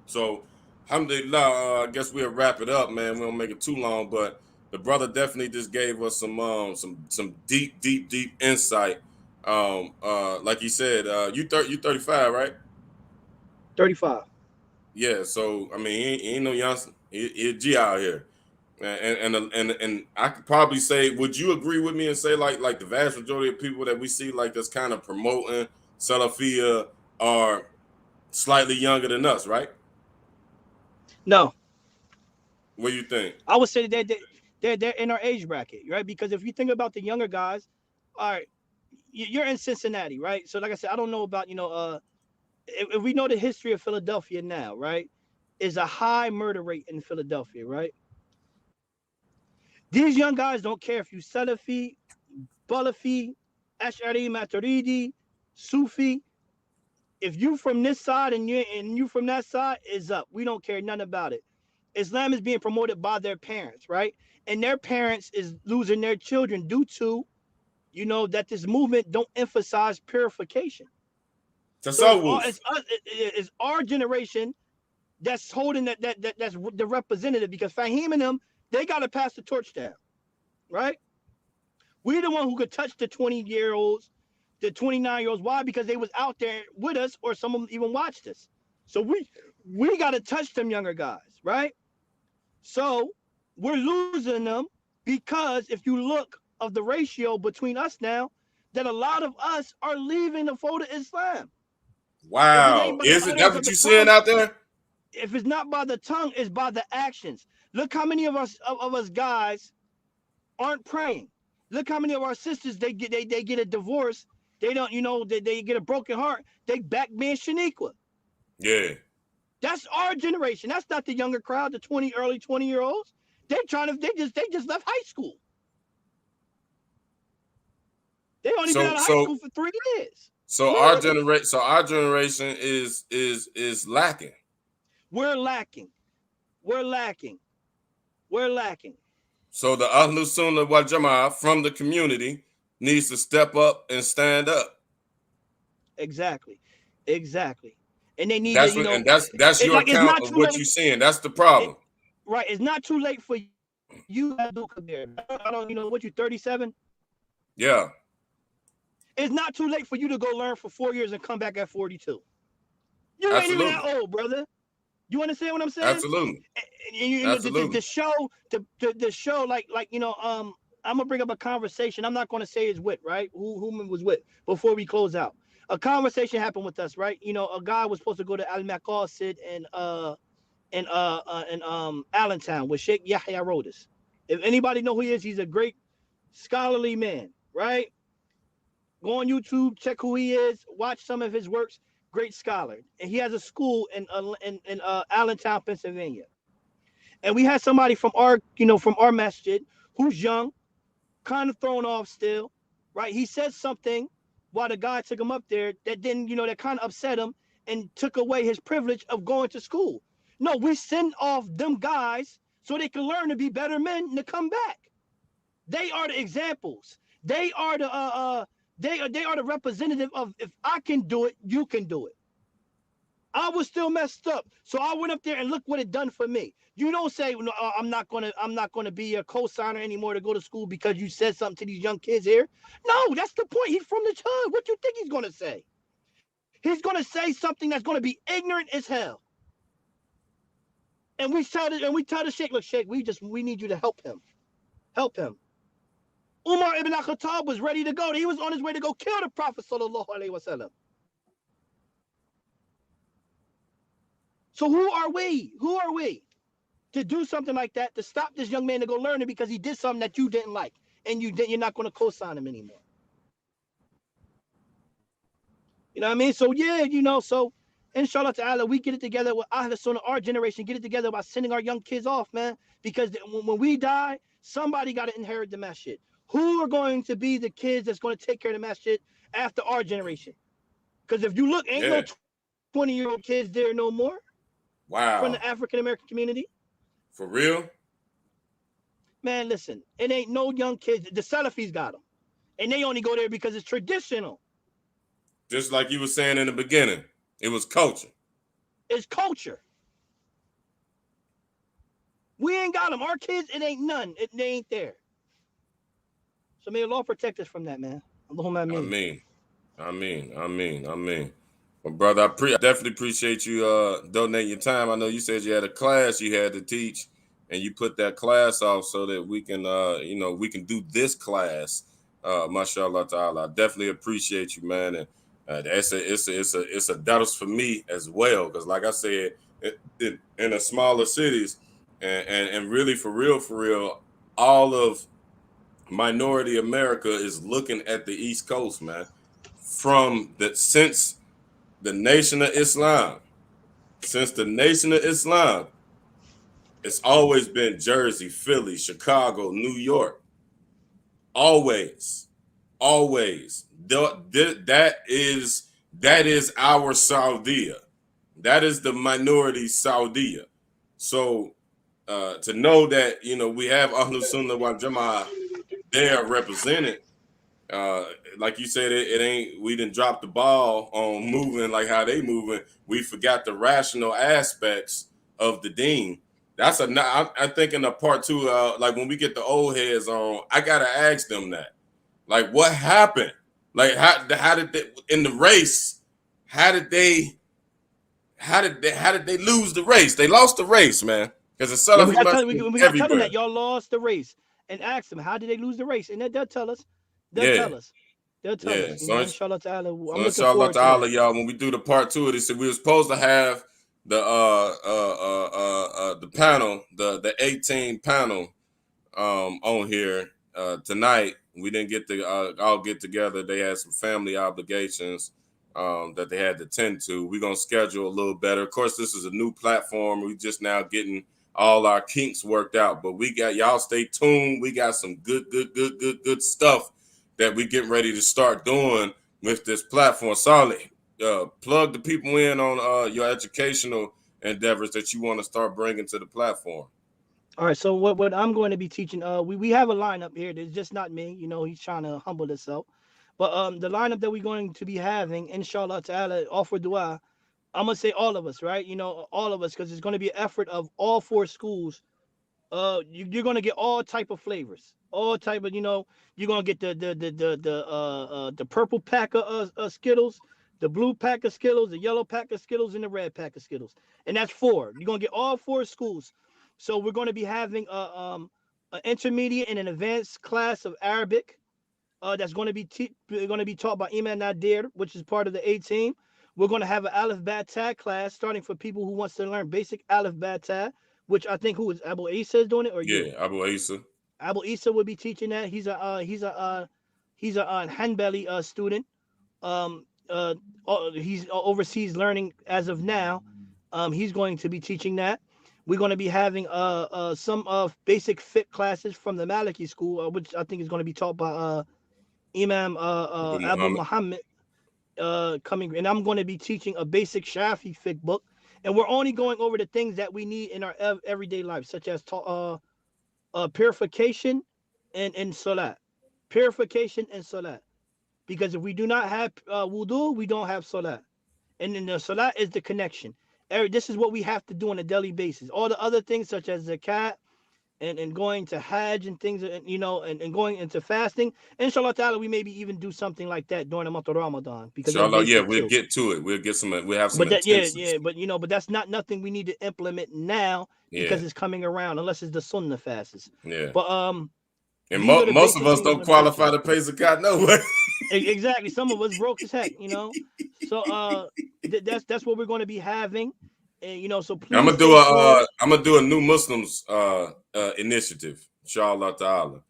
So, alhamdulillah, I guess we'll wrap it up, man. We don't make it too long, but the brother definitely just gave us some deep insight. Like he said, you 35, right? 35. Yeah. So I mean, he ain't no youngster. He a G out here. And I could probably say, would you agree with me and say like the vast majority of people that we see like that's kind of promoting Salafia are slightly younger than us, right? No, What do you think? I would say that they're in our age bracket, right? Because if you think about the younger guys, all right, you're in Cincinnati, right? So like I said, I don't know about if we know the history of Philadelphia now, right? Is a high murder rate in Philadelphia, right? These young guys don't care if you Salafi, Balafi, Ash'ari, Maturidi, Sufi. If you from this side and you from that side, is up. We don't care none about it. Islam is being promoted by their parents, right? And their parents is losing their children due to, that this movement don't emphasize purification. So Tasawwuf. it's our generation that's holding that's the representative because Fahim and them, they got to pass the torch down, right? We're the one who could touch the 20-year-olds, the 29-year-olds. Why? Because they was out there with us, or some of them even watched us. So we got to touch them younger guys, right? So we're losing them because if you look of the ratio between us now, that a lot of us are leaving the fold of Islam. If it Wow. ain't by the Is it that evidence of what the you seeing tongue, out there? if it's not by the tongue, it's by the actions. Look how many of us guys aren't praying. Look how many of our sisters they get a divorce. They don't, they get a broken heart. They back being Shaniqua. Yeah. That's our generation. That's not the younger crowd, the early 20-year-olds. They just left high school. They only been So out of high so school for 3 years. so our generation is lacking. We're lacking. We're lacking. We're lacking. So the Ahlus Sunnah wal Jama'ah from the community needs to step up and stand up. Exactly. Exactly. And they need to, That's what, and that's it your like it's account not of too what late. you're seeing. That's the It, problem. right. It's not too late for you, Abdul Kabir. I don't, what you 37? Yeah, It's not too late for you to go learn for 4 years and come back at 42. You ain't even that absolutely, old, brother. You understand what I'm saying? absolutely, And absolutely. the show, I'm gonna bring up a conversation. I'm not gonna say it's with, right? Who was with before we close out. A conversation happened with us, right? A guy was supposed to go to Al Maqasid and Allentown with Sheikh Yahya Rodis. If anybody know who he is, he's a great scholarly man, right? Go on YouTube, check who he is, watch some of his works. Great scholar, and he has a school in Allentown, Pennsylvania. And we had somebody from our masjid who's young, kind of thrown off still, right? He said something while the guy took him up there that didn't, that kind of upset him and took away his privilege of going to school. No, we send off them guys so they can learn to be better men and to come back. They are the examples. They are the representative of, if I can do it, you can do it. I was still messed up, so I went up there and look what it done for me. You don't say, no, I'm not gonna be a co-signer anymore to go to school because you said something to these young kids here. No, that's the point. He's from the hood. What you think he's gonna say? He's gonna say something that's gonna be ignorant as hell. And we tell the sheikh, look, sheikh, we need you to help him. Help him. Umar ibn al-Khattab was ready to go. He was on his way to go kill the Prophet sallallahu alaihi wasallam. So who are we? Who are we to do something like that, to stop this young man to go learn it because he did something that you didn't like and you're not going to co-sign him anymore? You know what I mean? So yeah, so inshallah ta'ala, we get it together with Ahl Sunnah, our generation, get it together by sending our young kids off, man. Because when we die, somebody got to inherit the masjid. Who are going to be the kids that's going to take care of the masjid after our generation? Because if you look, ain't no Yeah. 20-year-old kids there no more from Wow. the African American community. For real? Man, listen, it ain't no young kids. The Salafis got them. And they only go there because it's traditional. Just like you were saying in the beginning, it was culture. It's culture. We ain't got them. Our kids, it ain't none. They ain't there. So may Allah protect us from that, man. Allahumma ameen. I mean. Well, brother, I definitely appreciate you donating your time. I know you said you had a class you had to teach, and you put that class off so that we can, we can do this class. Mashallah ta'ala. I definitely appreciate you, man. And it's a dose for me as well, because like I said, in the smaller cities, and really for real, all of minority America is looking at the East Coast, man. Since the Nation of Islam, it's always been Jersey, Philly, Chicago, New York. Always. That is our Saudia. That is the minority Saudia. So to know that we have Ahlus Sunnah wal Jama'ah there represented, like you said, it ain't, we didn't drop the ball on moving like how they moving. We forgot the rational aspects of the deen. I think in the part two, like when we get the old heads on, I gotta ask them that, like, what happened? Like how did they in the race? How did they lose the race? They lost the race, man. Because the Yeah, we Salafi got must be to tell them everywhere. that y'all lost the race and ask them, how did they lose the race? And they'll tell us. They'll Yeah, tell us. They'll tell yeah. us. Inshallah ta'ala, I'm So looking inshallah forward to that. ta'ala, y'all, when we do the part two of this, we were supposed to have the panel, the 18 panel on here tonight. We didn't get to all get together. They had some family obligations that they had to tend to. We're gonna schedule a little better. Of course, this is a new platform. We just now getting all our kinks worked out, but we got y'all stay tuned. We got some good stuff that we getting ready to start doing with this platform. Solid. Plug the people in on your educational endeavors that you want to start bringing to the platform. All right, so what I'm going to be teaching, we have a lineup here. It's just not me, he's trying to humble himself. But the lineup that we're going to be having, inshallah ta'ala, offer dua, I'm gonna say all of us, right? All of us, because it's going to be an effort of all four schools. You're gonna get all type of flavors, all type of, you're gonna get the purple pack of Skittles, the blue pack of Skittles, the yellow pack of Skittles, and the red pack of Skittles, and that's four. You're gonna get all four schools. So we're gonna be having an intermediate and an advanced class of Arabic. That's going to be taught by Imam Nadir, which is part of the A team. We're going to have an Aleph Bat class starting for people who wants to learn basic Aleph Bat, which I think who is Abu Isa is doing it, or you? Yeah, Abu Isa. Abu Isa will be teaching that. He's a Hanbali student. He's overseas learning as of now. He's going to be teaching that. We're going to be having some of basic fit classes from the Maliki school, which I think is going to be taught by Imam Abu Abu Muhammad. Muhammad coming, and I'm going to be teaching a basic Shafi fiqh book, and we're only going over the things that we need in our everyday life, such as purification and salat, purification and salat. Because if we do not have wudu, we don't have salat, and then the salat is the connection. This is what we have to do on a daily basis. All the other things, such as zakat, and going to Hajj and things, and going into fasting. Inshallah ta'ala, we maybe even do something like that during the month of Ramadan, because it's Inshallah, yeah, basic we'll too. get to it. We'll get some. We'll have some But that, yeah, intensives. yeah, but that's not nothing we need to implement now Yeah, because it's coming around, unless it's the Sunnah fasts. yeah. But And these are the most of basic us things I'm don't going to teach you. qualify to pay zakat no way. Exactly, some of us broke as heck. So that's what we're going to be having, and so please stay tuned. I'm gonna do a new Muslims initiative, inshallah ta'ala,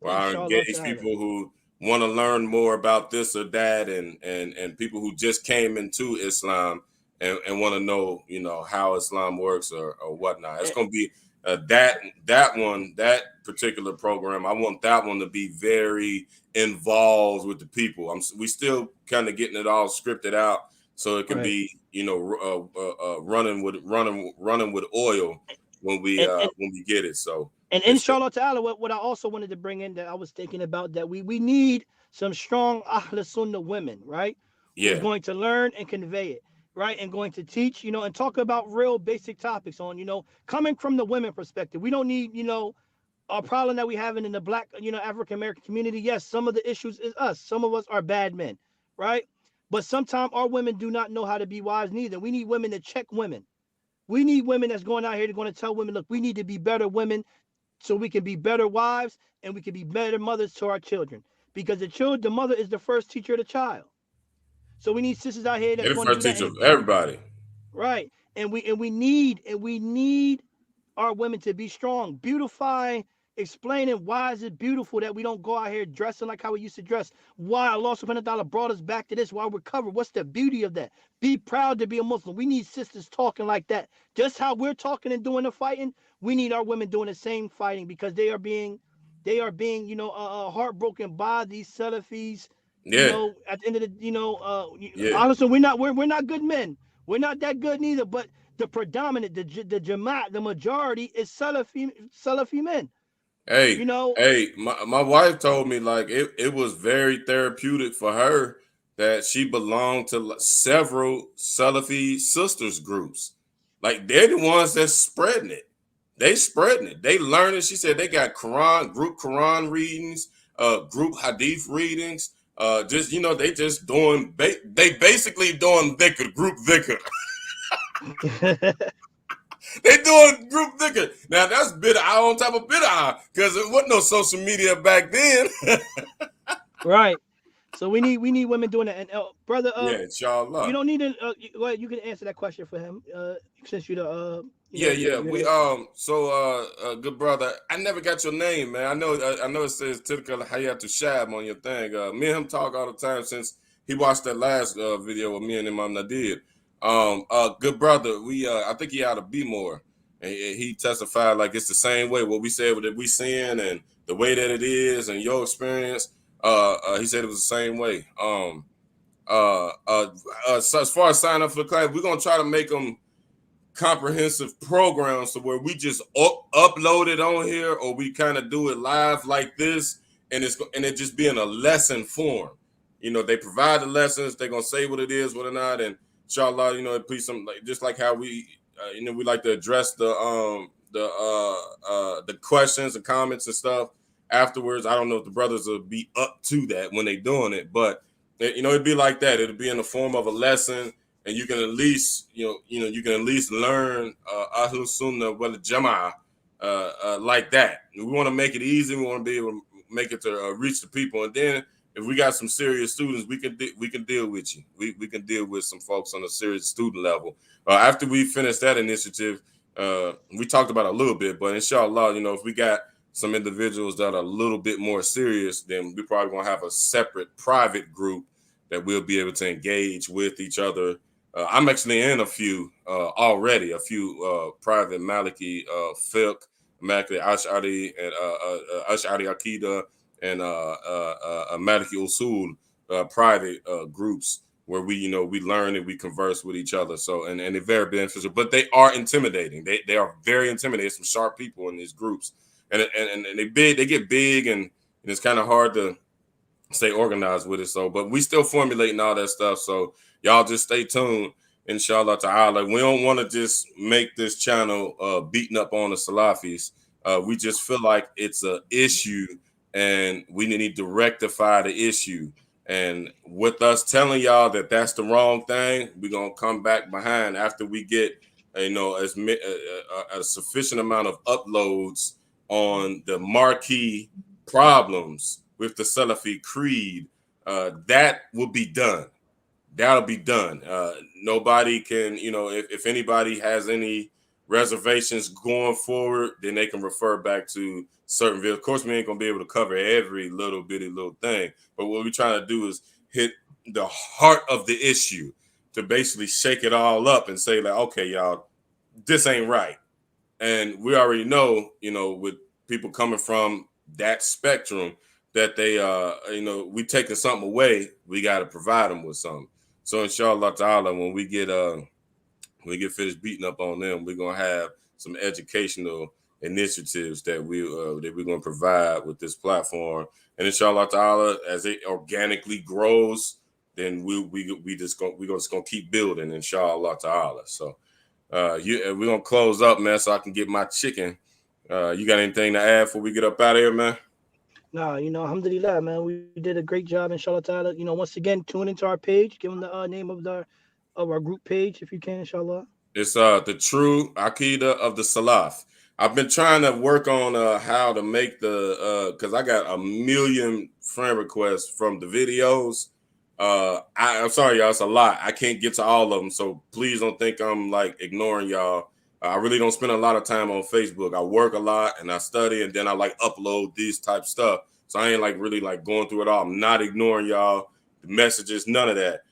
where I Inshallah engage ta'ala. people who want to learn more about this or that, and people who just came into Islam and want to know, how Islam works or whatnot. It's gonna be that particular program. I want that one to be very involved with the people. We still kind of getting it all scripted out so it can Right. be, running with oil And when we get it. So And it's inshallah ta'ala, what I also wanted to bring in, that I was thinking about, that we need some strong Ahl Sunnah women, right? Who's yeah, going to learn and convey it, right? And going to teach, and talk about real basic topics on, coming from the women perspective. We don't need, a problem that we having in the black, African American community. Yes, some of the issues is us. Some of us are bad men, right? But sometimes our women do not know how to be wives neither. We need women to check women. We need women that's going out here to going to tell women, look, we need to be better women so we can be better wives and we can be better mothers to our children. Because the mother is the first teacher of the child. So we need sisters out here that's they're the going to first do that. teacher And of everybody. right. And we need our women to be strong, beautifying, explaining why is it beautiful that we don't go out here dressing like how we used to dress. Why Allah subhanahu wa ta'ala brought us back to this, why we're covered. What's the beauty of that? Be proud to be a Muslim. We need sisters talking like that. Just how we're talking and doing the fighting, we need our women doing the same fighting, because they are being heartbroken by these Salafis. Yeah, At the end of the, yeah. honestly, we're not good men. We're not that good neither, but the predominant, the Jamaat, the majority is Salafi men. Hey, You know, my wife told me like it was very therapeutic for her that she belonged to several Salafi sisters groups. Like they're the ones that's spreading it. They spreading it. They learning. She said they got group Quran readings, group Hadith readings. Just they just doing. They basically doing dhikr, group dhikr. They doing group dhikr. Now that's bid'ah on top of bid'ah because there wasn't no social media back then. right. So we need women doing that. And brother, Yeah, you inshallah. don't need to. Well, you can answer that question for him. Since you're the Yeah, yeah. you're We the. so good brother. I never got your name, man. I know it says Tilka Hayatu Shab on your thing. Me and him talk all the time since he watched that last video of me and Imam Nadir. Good brother. We I think he ought to be more. And he testified like it's the same way what we said that we seeing and the way that it is and your experience. He said it was the same way. So as far as sign up for the class, we're gonna try to make them comprehensive programs to where we just upload it on here, or we kind of do it live like this, and it just be in a lesson form. You know, they provide the lessons. They're gonna say what it is, what or not, and inshallah, you know, it please some like just like how we, you know, we like to address the questions and comments and stuff afterwards. I don't know if the brothers will be up to that when they doing it, but you know, it'd be like that. It'd be in the form of a lesson, and you can at least, you can at least learn Ahlul Sunnah wal Jama'ah like that. We want to make it easy. We want to be able to make it to reach the people, and then if we got some serious students, we can deal with you. We can deal with some folks on a serious student level. After we finish that initiative, we talked about it a little bit, but inshallah, you know, if we got some individuals that are a little bit more serious, then we probably gonna have a separate private group that we'll be able to engage with each other. I'm actually in a few already, a few private Maliki fiqh, Maliki Ash'ari, and Ash'ari Aqeedah, and Maliki Usul private groups where we, you know, we learn and we converse with each other. So, and they're very beneficial, but they are intimidating. They are very intimidating. Some sharp people in these groups, and they get big, and it's kind of hard to stay organized with it. So, but we still formulating all that stuff. So y'all just stay tuned, inshallah ta'ala. We don't want to just make this channel beating up on the Salafis. We just feel like it's an issue and we need to rectify the issue. And with us telling y'all that that's the wrong thing, we're going to come back behind after we get, you know, a sufficient amount of uploads on the marquee problems with the Salafi creed. That will be done. That'll be done. Nobody can, you know, if anybody has any reservations going forward, then they can refer back to certain videos. Of course, we ain't gonna be able to cover every little bitty little thing, but what we're trying to do is hit the heart of the issue to basically shake it all up and say like, okay, y'all, this ain't right. And we already know, you know, with people coming from that spectrum, that they you know, we taking something away, we got to provide them with something. So inshallah ta'ala, when we get finished beating up on them, we're gonna have some educational initiatives that we're gonna provide with this platform. And inshallah ta'ala, as it organically grows, then we're just gonna keep building, inshallah ta'ala. So we're gonna close up, man, so I can get my chicken. You got anything to add before we get up out of here, man? Nah, you know, alhamdulillah, man, we did a great job, inshallah ta'ala. You know, once again, tune into our page, give them the name of our group page, if you can, inshallah. It's the true Aqeedah of the Salaf. I've been trying to work on how to make the because I got a million friend requests from the videos. I'm sorry, y'all, it's a lot. I can't get to all of them, so please don't think I'm like ignoring y'all. I really don't spend a lot of time on Facebook. I work a lot and I study, and then I like upload these type stuff. So I ain't like really like going through it all. I'm not ignoring y'all, the messages, none of that.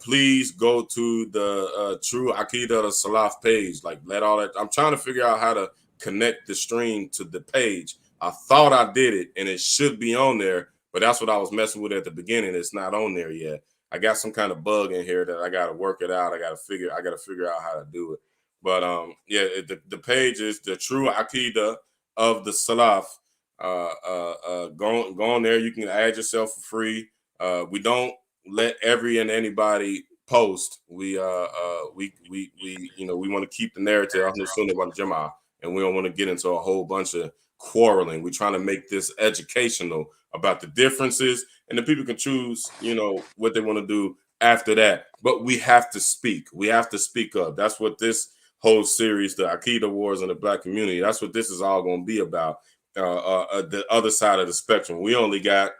Please go to the True Aqeedah of Salaf page. Like, let all that. I'm trying to figure out how to connect the stream to the page. I thought I did it, and it should be on there, but that's what I was messing with at the beginning. It's not on there yet. I got some kind of bug in here that I got to work it out. I got to figure out how to do it. But yeah, the page is the True Aqeedah of the Salaf. Go on there. You can add yourself for free. We don't let every and anybody post. We you know, we want to keep the narrative of the Sunnah wal Jama'ah, and we don't want to get into a whole bunch of quarreling. We're trying to make this educational about the differences, and the people can choose, you know, what they want to do after that. But we have to speak. We have to speak up. That's what this whole series, the Aqeedah Wars in the Black community, that's what this is all going to be about. The other side of the spectrum. We only got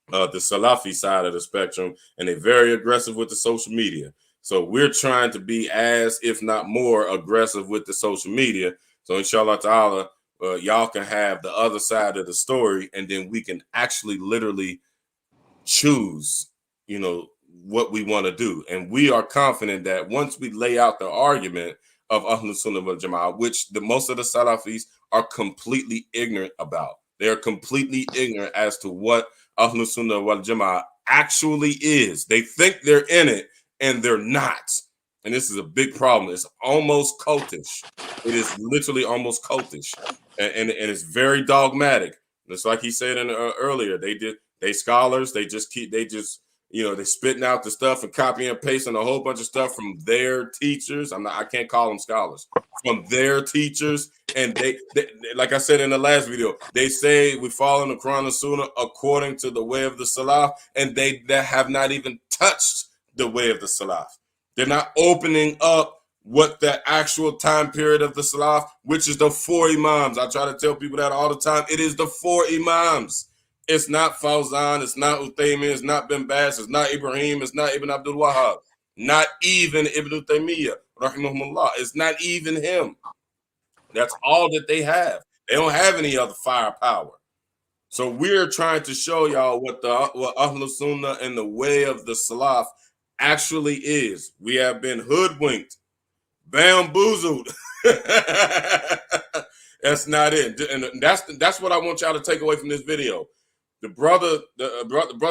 the Salafi side of the spectrum, and they're very aggressive with the social media. So we're trying to be as, if not more, aggressive with the social media. So inshallah ta'ala, y'all can have the other side of the story, and then we can actually literally choose, you know, what we want to do. And we are confident that once we lay out the argument of Ahlul Sunnah wal Jama'ah, which most of the Salafis are completely ignorant about. They are completely ignorant as to what Ahlul Sunnah wal Jama'ah actually is. They think they're in it and they're not. And this is a big problem. It's almost cultish. It is literally almost cultish. And it's very dogmatic. It's like he said earlier. They scholars. They just they spitting out the stuff and copy and pasting a whole bunch of stuff from their teachers. I can't call them scholars, from their teachers. And they like I said in the last video, they say we follow the Quran and Sunnah according to the way of the Salaf, and they have not even touched the way of the Salaf. They're not opening up what the actual time period of the Salaf, which is the 4 Imams. I try to tell people that all the time. It is the 4 Imams. It's not Fawzan, it's not Uthaymin, it's not Bin Baz, it's not Ibrahim, it's not Ibn Abdul Wahhab, not even Ibn Taymiyyah, rahimahumullah. It's not even him. That's all that they have. They don't have any other firepower. So we're trying to show y'all what Ahlul Sunnah and the way of the Salaf actually is. We have been hoodwinked, bamboozled. That's not it. And that's what I want y'all to take away from this video. The brother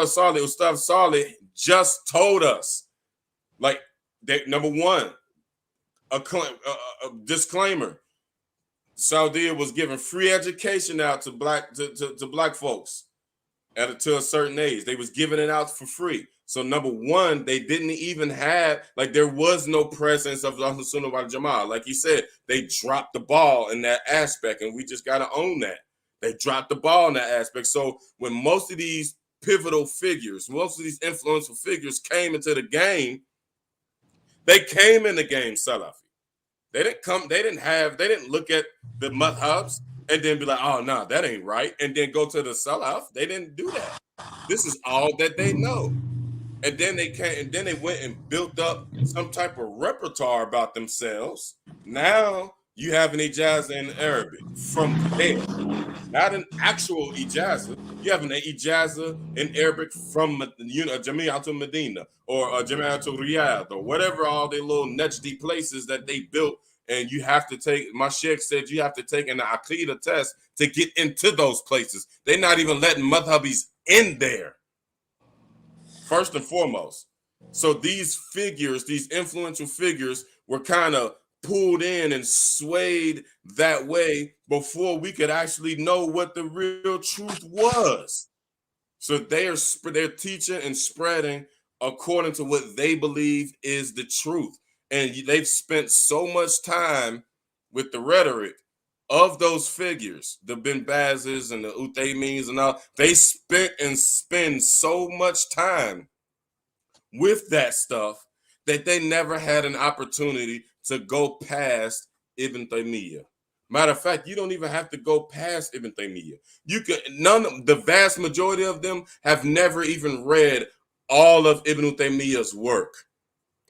Saleh, Ustaz Saleh, just told us, like, number one, a disclaimer: Saudi was giving free education out to black folks to a certain age. They was giving it out for free. So number one, they didn't even have, like, there was no presence of Ahlul Sunnah wal Jama'ah. Like you said, they dropped the ball in that aspect, and we just got to own that. They dropped the ball in that aspect. So when most of these pivotal figures, most of these influential figures came into the game, they came in the game Salafi. They didn't look at the madhabs and then be like, oh, no, that ain't right, and then go to the Salaf. They didn't do that. This is all that they know. And then they went and built up some type of repertoire about themselves. Now you have an ijazah in Arabic from there. Not an actual ijazah. You have an ijazah in Arabic from Jamiatul Medina or Jamiatul Riyadh or whatever, all the little Najdi places that they built. And you have to take, my sheikh said, you have to take an Aqeedah test to get into those places. They're not even letting madhabis in there, first and foremost. So these figures, these influential figures, were kind of pulled in and swayed that way before we could actually know what the real truth was. So they're teaching and spreading according to what they believe is the truth. And they've spent so much time with the rhetoric of those figures, the Bin Bazes and the Uthaymins and all. They spend so much time with that stuff that they never had an opportunity to go past Ibn Taymiyyah. Matter of fact, you don't even have to go past Ibn Taymiyyah. The vast majority of them have never even read all of Ibn Taymiyyah's work.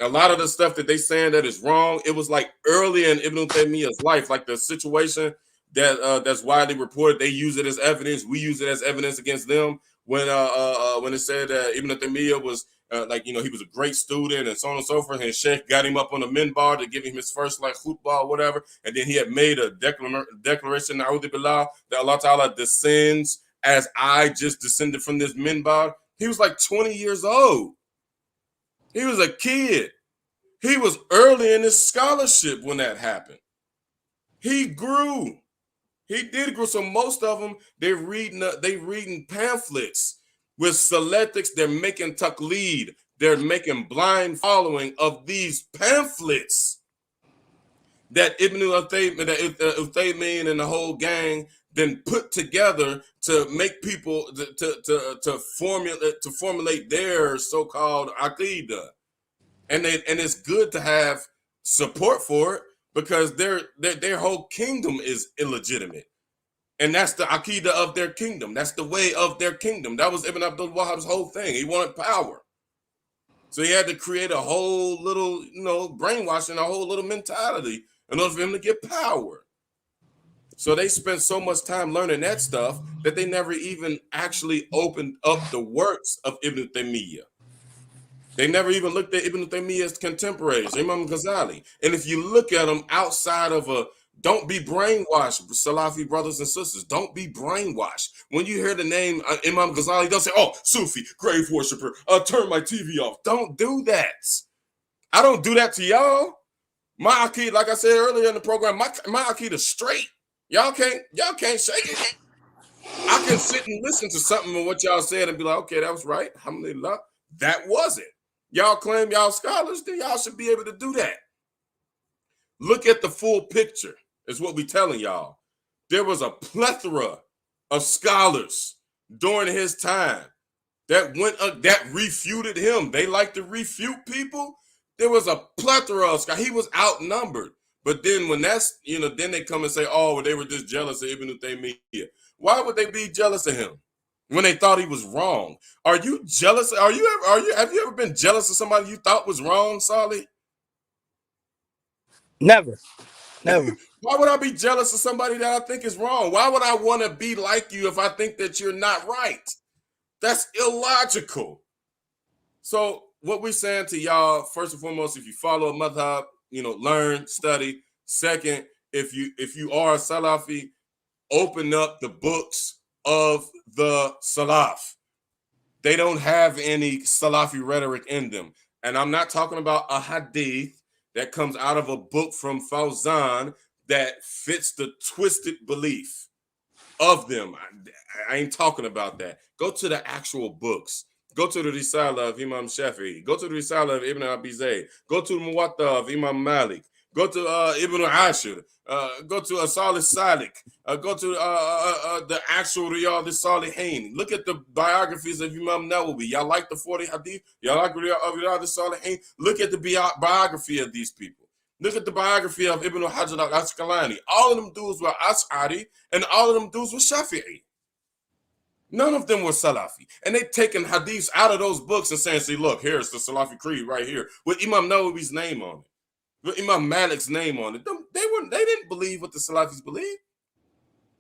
A lot of the stuff that they saying that is wrong, it was like early in Ibn Taymiyyah's life, like the situation that's widely reported. They use it as evidence. We use it as evidence against them when it said that Ibn Taymiyyah was he was a great student and so on and so forth. And Sheikh got him up on the minbar to give him his first khutbah or whatever. And then he had made a declaration, Na'udhu Billah, that Allah Ta'ala descends as I just descended from this minbar. He was like 20 years old. He was a kid. He was early in his scholarship when that happened. He grew. He did grow. So most of them, they reading pamphlets with selectics. They're making taqleed. They're making blind following of these pamphlets that Ibn Uthaymin and the whole gang then put together to make people to formulate their so-called aqeedah. And it's good to have support for it because their whole kingdom is illegitimate. And that's the aqeedah of their kingdom. That's the way of their kingdom. That was Ibn Abdul Wahhab's whole thing. He wanted power. So he had to create a whole little, brainwashing, a whole little mentality in order for him to get power. So they spent so much time learning that stuff that they never even actually opened up the works of Ibn Taymiyyah. They never even looked at Ibn Taymiyyah's contemporaries, Imam Ghazali. And if you look at them outside of don't be brainwashed, Salafi brothers and sisters. Don't be brainwashed. When you hear the name Imam Ghazali, don't say, oh, Sufi, grave worshiper, turn my TV off. Don't do that. I don't do that to y'all. My Aqeedah, like I said earlier in the program, my Aqeedah straight. Y'all can't shake it. I can sit and listen to something of what y'all said and be like, okay, that was right. Alhamdulillah. That wasn't. Y'all claim y'all scholars, then y'all should be able to do that. Look at the full picture, is what we telling y'all. There was a plethora of scholars during his time that that refuted him. They like to refute people. There was a plethora of scholars. He was outnumbered. But then when that's, then they come and say, oh, well, they were just jealous of Ibn Taymiyyah. Why would they be jealous of him when they thought he was wrong? Are you jealous? Have you ever been jealous of somebody you thought was wrong, Salih? Never. Why would I be jealous of somebody that I think is wrong? Why would I want to be like you if I think that you're not right? That's illogical. So what we're saying to y'all, first and foremost, if you follow a madhab, learn, study. Second, if you are a Salafi, open up the books of the Salaf. They don't have any Salafi rhetoric in them. And I'm not talking about a hadith that comes out of a book from Fawzan that fits the twisted belief of them. I ain't talking about that. Go to the actual books. Go to the Risala of Imam Shafi'i. Go to the Risala of Ibn Abi Zayd. Go to the Muwatta of Imam Malik. Go to Ibn Ashir. Go to Salih Salik. Go to the actual Riyadh al-Salihin. Look at the biographies of Imam Nawawi. Y'all like the 40 hadith? Y'all like Riyadh al-Salihin? Look at the biography of these people. Look at the biography of Ibn Hajar al-Asqalani. All of them dudes were Ash'ari, and all of them dudes were Shafi'i. None of them were Salafi. And they taken hadiths out of those books and saying, see, look, here's the Salafi creed right here with Imam Nawawi's name on it, with Imam Malik's name on it. They didn't believe what the Salafis believed.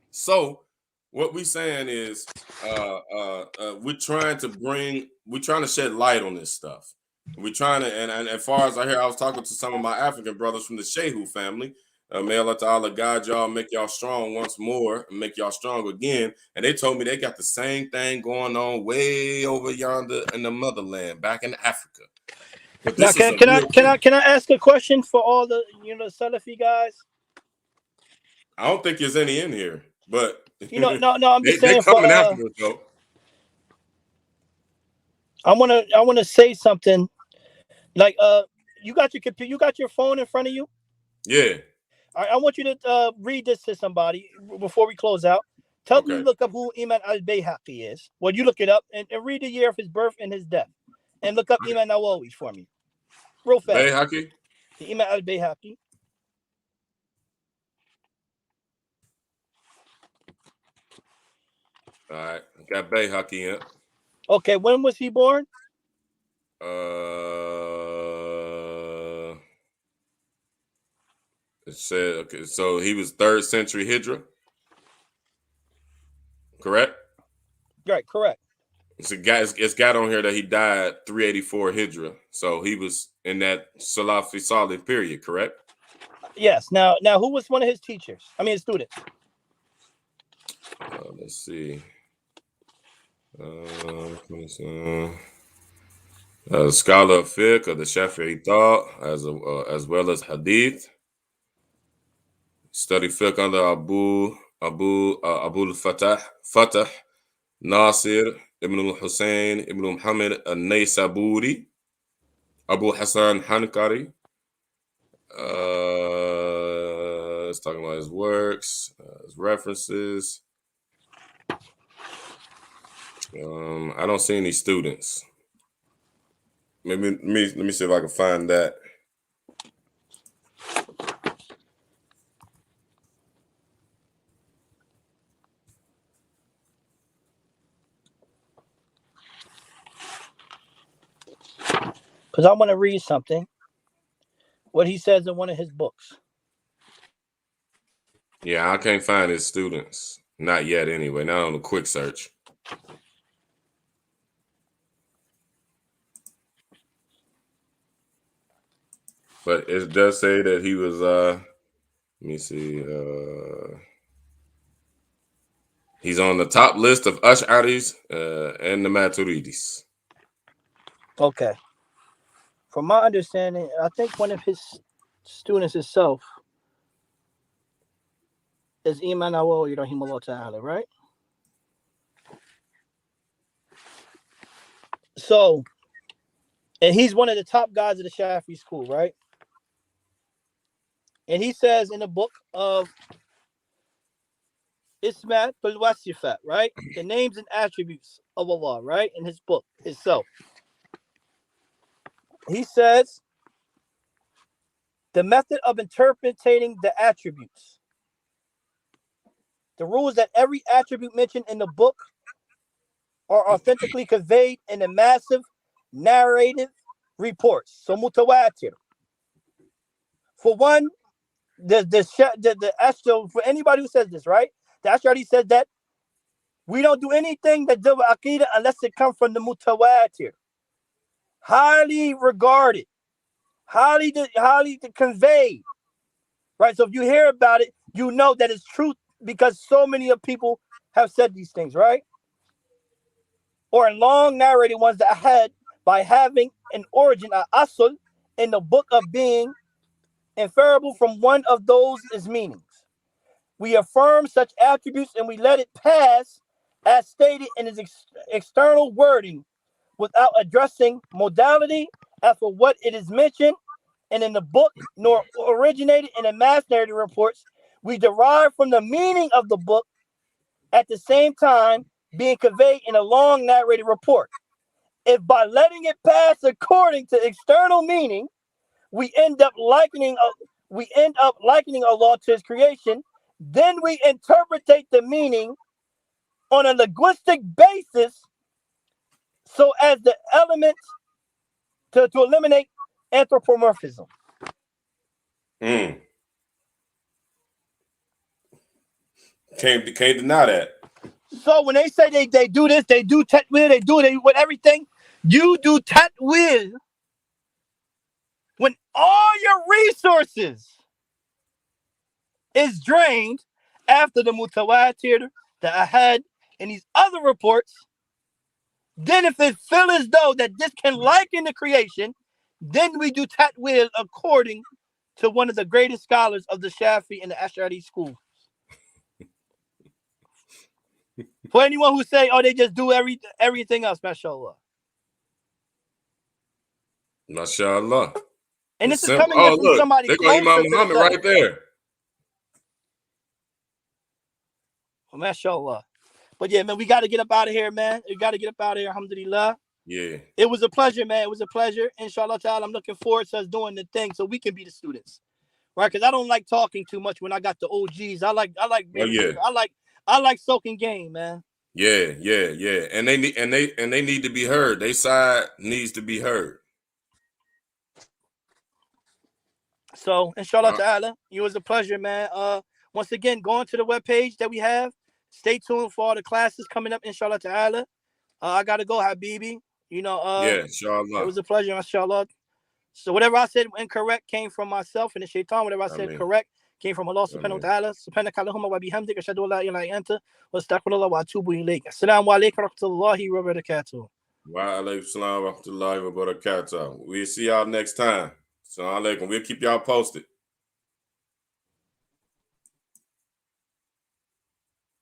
So what we're saying is we're trying to shed light on this stuff. We're trying to, and as far as I hear, I was talking to some of my African brothers from the Shehu family. May Allah Ta'ala guide y'all, make y'all strong once more, and make y'all strong again. And they told me they got the same thing going on way over yonder in the motherland, back in Africa. But this now, can I ask a question for all the Salafi guys? I don't think there's any in here, but no, I'm just saying coming after us, though. I wanna say something. Like you got your computer, you got your phone in front of you? Yeah. I want you to read this to somebody before we close out. Tell them to look up who Imam al-Bayhaqi is. Well, you look it up and read the year of his birth and his death. And look up Imam Nawawi for me. Real fast. Bayhaqi? The Imam al-Bayhaqi. All right. Got Bayhaqi in. Okay, when was he born? It said, okay, so he was 3rd century Hijra, correct? Right, correct. It's got on here that he died 384 Hijra, so he was in that Salafi Salih period, correct? Yes. Now, who was one of his teachers? I mean, his students. Let's see. Scholar of fiqh of the Shafi'i thought, as well as hadith. Studied fiqh under Abu al-Fatah Nasir ibn al-Hussein ibn Muhammad al-Naysaburi, Abu Hassan Hankari. It's talking about his works, his references. I don't see any students. Maybe let me see if I can find that. Because I want to read something. What he says in one of his books. Yeah, I can't find his students. Not yet, anyway. Not on the quick search. But it does say that he was let me see, he's on the top list of Ash'aris and the Maturidis. Okay. From my understanding, I think one of his students himself is Imam Nawawi rahimahullah ta'ala, right? So, and he's one of the top guys of the Shafi school, right? And he says in the book of Ismat al-Wasifat, right? The names and attributes of Allah, right? In his book itself. He says the method of interpreting the attributes. The rule is that every attribute mentioned in the book are authentically conveyed in a massive narrative reports. So mutawatir. For one, the Ash'ari, for anybody who says this, right? The Ash'ari says that we don't do anything that deal with Aqeedah unless it comes from the mutawatir. Highly regarded, highly conveyed. Right? So if you hear about it, you know that it's truth because so many of people have said these things, right? Or in long narrated ones that I had by having an origin, an asl, in the book of being inferable from one of those is meanings. We affirm such attributes and we let it pass as stated in its external wording without addressing modality as for what it is mentioned and in the book, nor originated in the mass narrative reports. We derive from the meaning of the book at the same time being conveyed in a long narrated report. If by letting it pass according to external meaning, we end up likening Allah to his creation, then we interpretate the meaning on a linguistic basis so as the element to eliminate anthropomorphism. Can't deny that. So when they say they do this, they do tatwil, they do it with everything, you do tatwil when all your resources is drained after the mutawatir, the ahad, and these other reports. Then if it feels as though that this can liken the creation, then we do tatwil according to one of the greatest scholars of the Shafi and the Ash'ari school. For anyone who say, oh, they just do everything else, mashallah. Mashallah. And this is coming in from somebody closer Imam to Muhammad the right there. Well, mashallah. But yeah, man, we got to get up out of here, man. We got to get up out of here, alhamdulillah. Yeah. It was a pleasure, man. It was a pleasure. Inshallah ta'ala, I'm looking forward to us doing the thing so we can be the students. Right? Because I don't like talking too much when I got the OGs. I like I like soaking game, man. Yeah. And they need to be heard. Their side needs to be heard. So inshallah ta'ala, it was a pleasure, man. Once again, go on to the webpage that we have. Stay tuned for all the classes coming up, inshallah ta'ala. I gotta go, Habibi. Yeah, inshallah. It was a pleasure, inshallah. So whatever I said incorrect came from myself and the shaitan. Whatever I said correct came from Allah subhanahu wa ta'ala. Subhanaka Allahumma wa bihamdik ashhadu an la ilaha illa anta wa astaghfirullah wa atubu ilayk. Assalamu alaikum wa rahmatullahi wa barakatuh. Wa alaikum salam wa rahmatullahi wa barakatuh. We'll see y'all next time. Assalamu alaikum. We'll keep y'all posted.